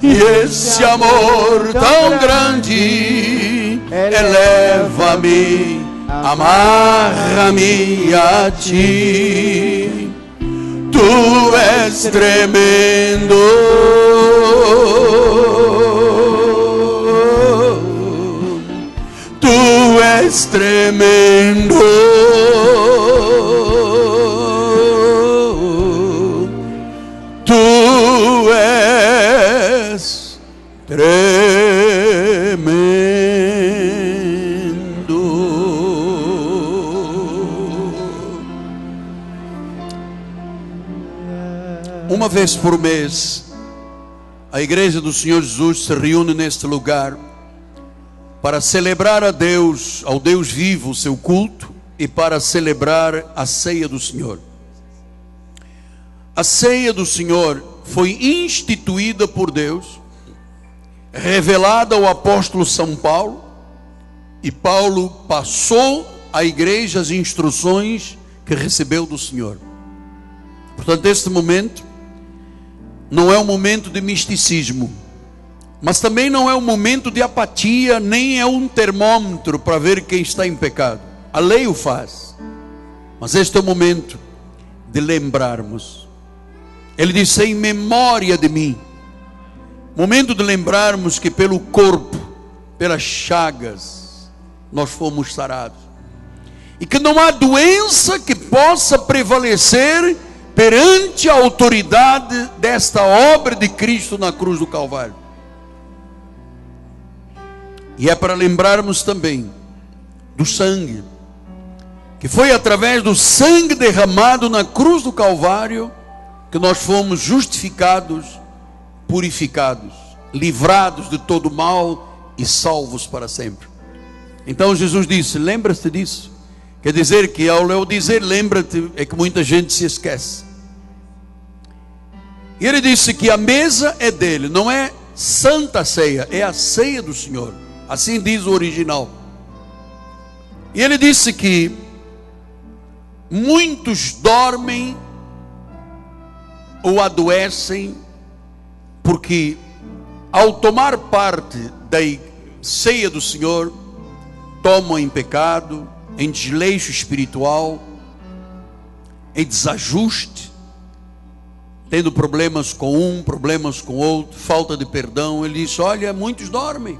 E esse amor tão grande eleva-me, amarra-me a ti. Tu és tremendo, tu és tremendo, tu és Uma vez por mês, a Igreja do Senhor Jesus se reúne neste lugar para celebrar a Deus, ao Deus vivo, o seu culto, e para celebrar a ceia do Senhor. A ceia do Senhor foi instituída por Deus, revelada ao apóstolo São Paulo, e Paulo passou à igreja as instruções que recebeu do Senhor. Portanto, este momento não é um momento de misticismo, mas também não é um momento de apatia, nem é um termômetro para ver quem está em pecado. A lei o faz, mas este é o momento de lembrarmos. Ele disse: em memória de mim. Momento de lembrarmos que pelo corpo, pelas chagas, nós fomos sarados, e que não há doença que possa prevalecer perante a autoridade desta obra de Cristo na cruz do Calvário. E é para lembrarmos também do sangue, que foi através do sangue derramado na cruz do Calvário que nós fomos justificados, purificados, livrados de todo mal e salvos para sempre. Então Jesus disse: lembra-se disso. Quer dizer que ao eu dizer lembra-te, é que muita gente se esquece. E ele disse que a mesa é dele, não é santa ceia, é a ceia do Senhor. Assim diz o original. E ele disse que muitos dormem ou adoecem porque ao tomar parte da ceia do Senhor, tomam em pecado, em desleixo espiritual, em desajuste, tendo problemas com um, problemas com outro, falta de perdão. Ele disse: olha, muitos dormem.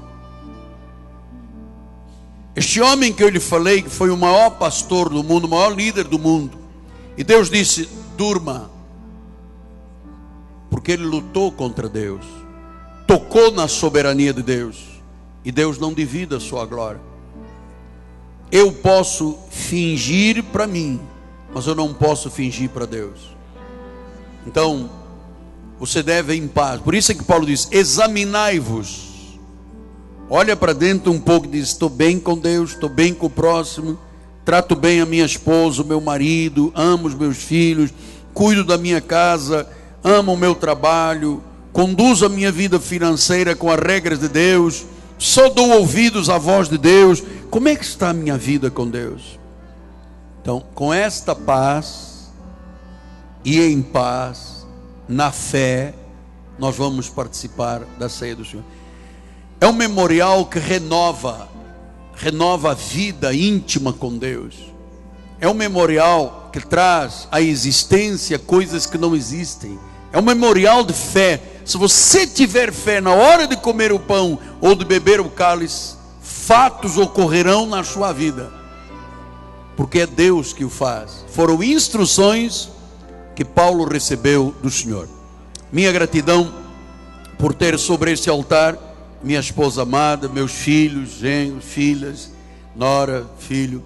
Este homem que eu lhe falei, que foi o maior pastor do mundo, o maior líder do mundo, e Deus disse: durma, porque ele lutou contra Deus, tocou na soberania de Deus, e Deus não divide a sua glória. Eu posso fingir para mim, mas eu não posso fingir para Deus. Então, você deve ir em paz. Por isso é que Paulo diz: examinai-vos. Olha para dentro um pouco e diz: estou bem com Deus, estou bem com o próximo, trato bem a minha esposa, o meu marido, amo os meus filhos, cuido da minha casa, amo o meu trabalho, conduzo a minha vida financeira com as regras de Deus, só dou ouvidos à voz de Deus. Como é que está a minha vida com Deus? Então, com esta paz e em paz, na fé, nós vamos participar da ceia do Senhor. É um memorial que renova a vida íntima com Deus. É um memorial que traz à existência coisas que não existem. É um memorial de fé. Se você tiver fé na hora de comer o pão ou de beber o cálice, fatos ocorrerão na sua vida. porque é Deus que o faz. Foram instruções que Paulo recebeu do Senhor. Minha gratidão por ter sobre este altar minha esposa amada, meus filhos, genros, filhas, nora, filho,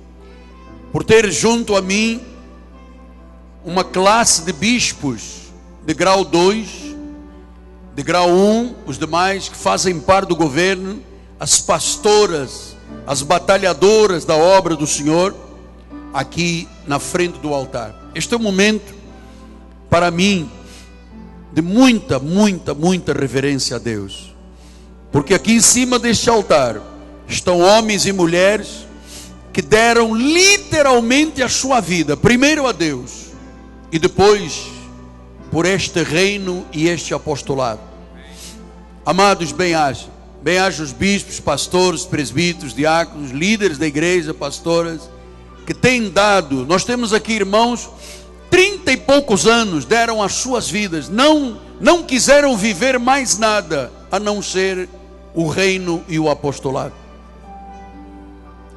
por ter junto a mim uma classe de bispos de grau 2, de grau 1, os demais que fazem parte do governo, as pastoras, as batalhadoras da obra do Senhor, aqui na frente do altar. Este é um momento, para mim, de muita, muita, muita reverência a Deus, porque aqui em cima deste altar estão homens e mulheres que deram literalmente a sua vida, primeiro a Deus, e depois por este reino e este apostolado. Amados, bem-haja os bispos, pastores, presbíteros, diáconos, líderes da igreja, pastoras, que têm dado. Nós temos aqui irmãos, 30 e poucos anos, deram as suas vidas, não quiseram viver mais nada a não ser o reino e o apostolado.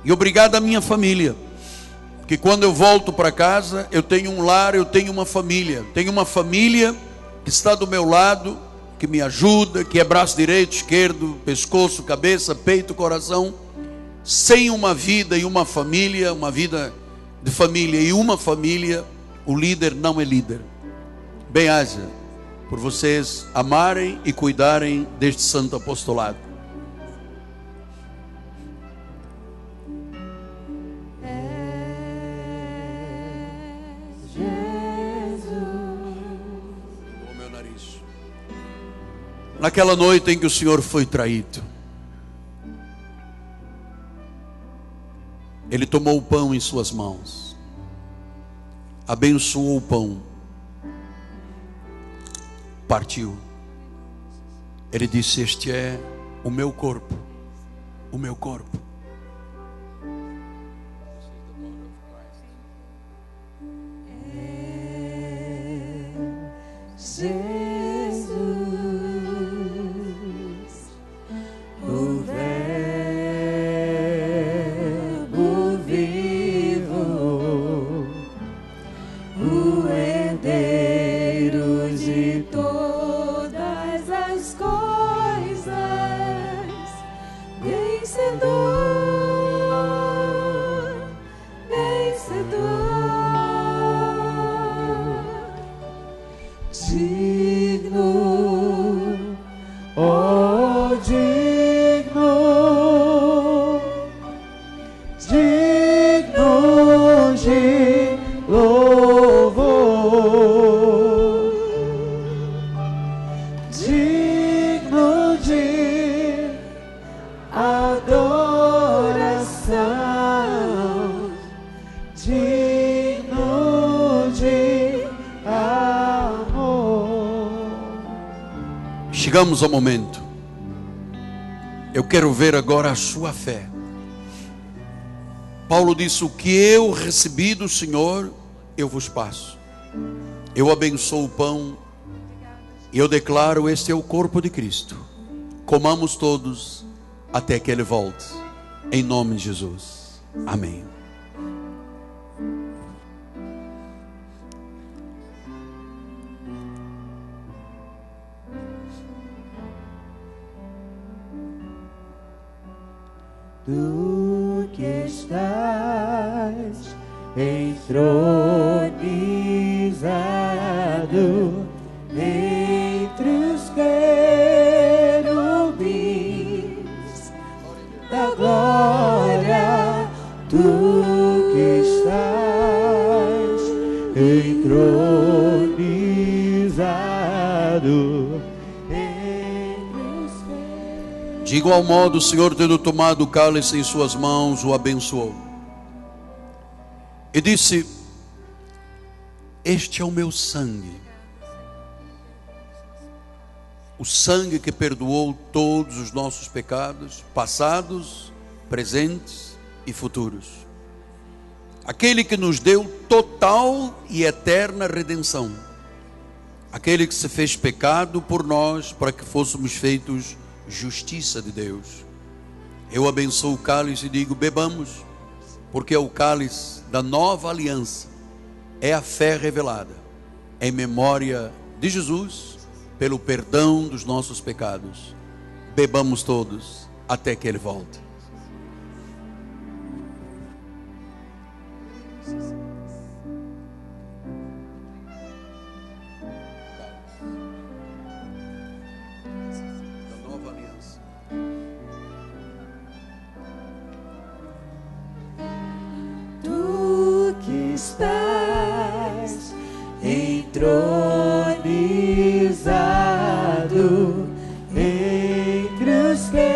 E obrigado à minha família, que quando eu volto para casa, eu tenho um lar, eu tenho uma família que está do meu lado, que me ajuda, que é braço direito, esquerdo, pescoço, cabeça, peito, coração. Sem uma vida e uma família, uma vida de família e uma família, o líder não é líder. Bem-haja por vocês amarem e cuidarem deste santo apostolado. Naquela noite em que o Senhor foi traído, Ele tomou o pão em suas mãos, abençoou o pão, partiu. Ele disse: este é o meu corpo, o meu corpo. Chegamos ao momento. Eu quero ver agora a sua fé. Paulo disse: o que eu recebi do Senhor, eu vos passo. Eu abençoo o pão e eu declaro: este é o corpo de Cristo. Comamos todos até que Ele volte. Em nome de Jesus. Amém. Tu que estás entronizado entre os querubins da glória, tu que estás entronizado. De igual modo, o Senhor, tendo tomado o cálice em suas mãos, o abençoou e disse: este é o meu sangue, o sangue que perdoou todos os nossos pecados, passados, presentes e futuros. Aquele que nos deu total e eterna redenção. Aquele que se fez pecado por nós, para que fôssemos feitos justiça de Deus. Eu abençoo o cálice e digo: bebamos, porque é o cálice da nova aliança é a fé revelada em memória de Jesus pelo perdão dos nossos pecados. Bebamos todos até que Ele volte. Da nova aliança. Tu que estás entronizado entre os querubins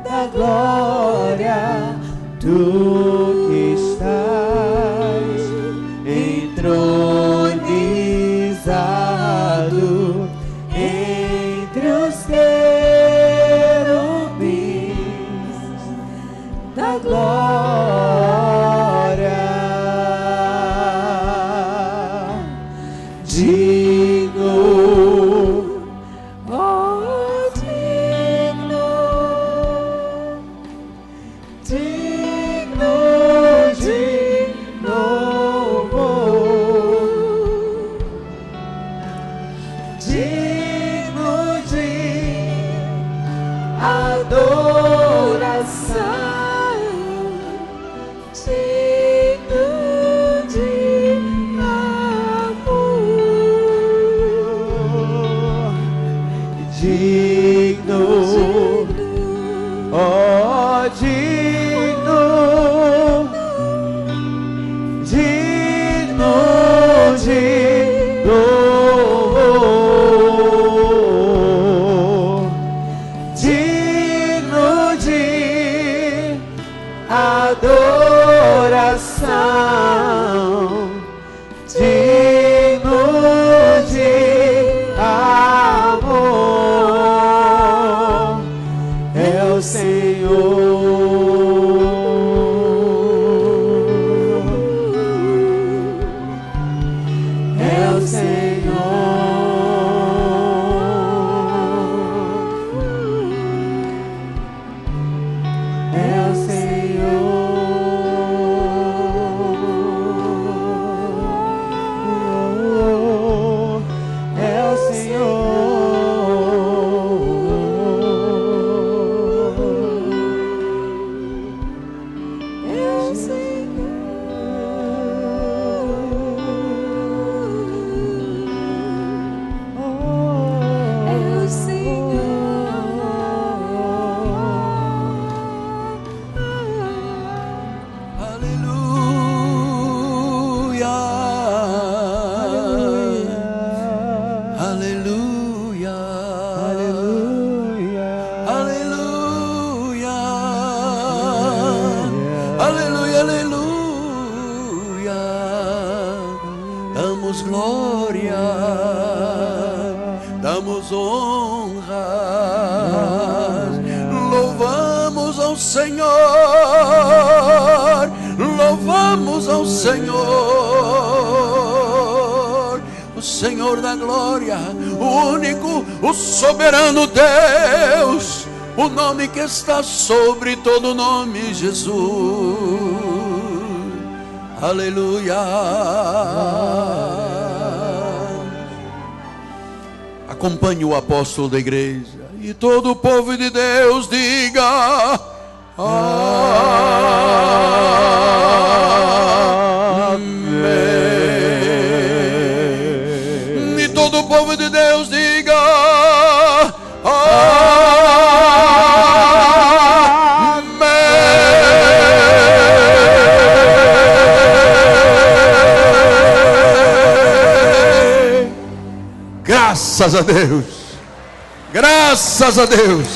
da glória, tu que estás entronizado entre os querubins da glória, digno, oh digno, digno de louvor, digno de adoração, digno de amor, digno, oh digno, digno de louvor, digno de adoração, digno de amor, é o Senhor, é o Senhor, é o Senhor, é o Senhor, é o Aleluia, aleluia, aleluia, aleluia, aleluia. Damos glória, damos honra, louvamos ao Senhor, louvamos ao Senhor, o Senhor da glória, o único, o soberano Deus, o nome que está sobre todo nome, Jesus. Aleluia. Acompanhe o apóstolo da igreja e todo o povo de Deus diga amém. E todo o povo de Deus diga amém. Graças a Deus. Graças a Deus.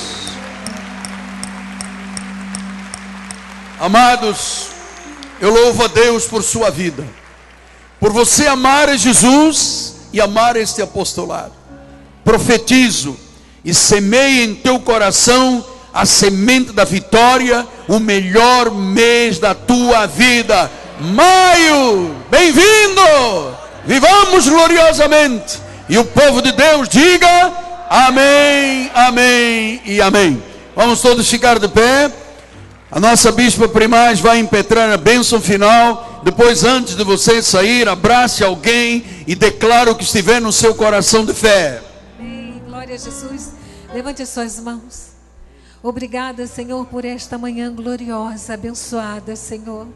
Amados, eu louvo a Deus por sua vida, por você amar Jesus e amar este apostolado. Profetizo e semeie em teu coração a semente da vitória, o melhor mês da tua vida. Maio, bem-vindo! Vivamos gloriosamente. E o povo de Deus diga amém, amém e amém. Vamos todos ficar de pé. A nossa bispa primaz vai impetrar a bênção final. Depois, antes de você sair, abrace alguém e declare o que estiver no seu coração de fé. Amém. Glória a Jesus. Levante as suas mãos. Obrigada, Senhor, por esta manhã gloriosa, abençoada, Senhor.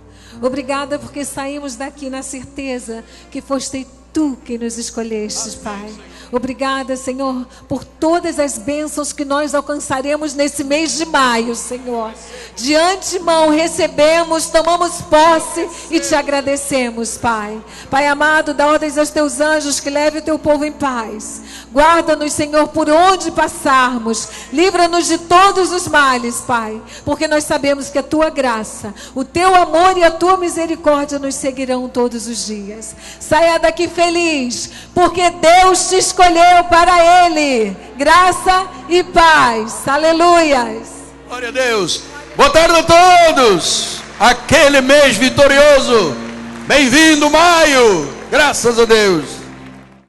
Obrigada porque saímos daqui na certeza que foste Tu que nos escolhestes, Pai. Obrigada, Senhor, por todas as bênçãos que nós alcançaremos nesse mês de maio, Senhor. De antemão recebemos, tomamos posse e te agradecemos, Pai. Pai amado, dá ordens aos teus anjos que leve o teu povo em paz. Guarda-nos, Senhor, por onde passarmos. Livra-nos de todos os males, Pai. Porque nós sabemos que a tua graça, o teu amor e a tua misericórdia nos seguirão todos os dias. Saia daqui feliz, porque Deus te escolheu para Ele. Graça e paz. Aleluias. Glória a Deus. Boa tarde a todos. Aquele mês vitorioso. Bem-vindo, maio. Graças a Deus.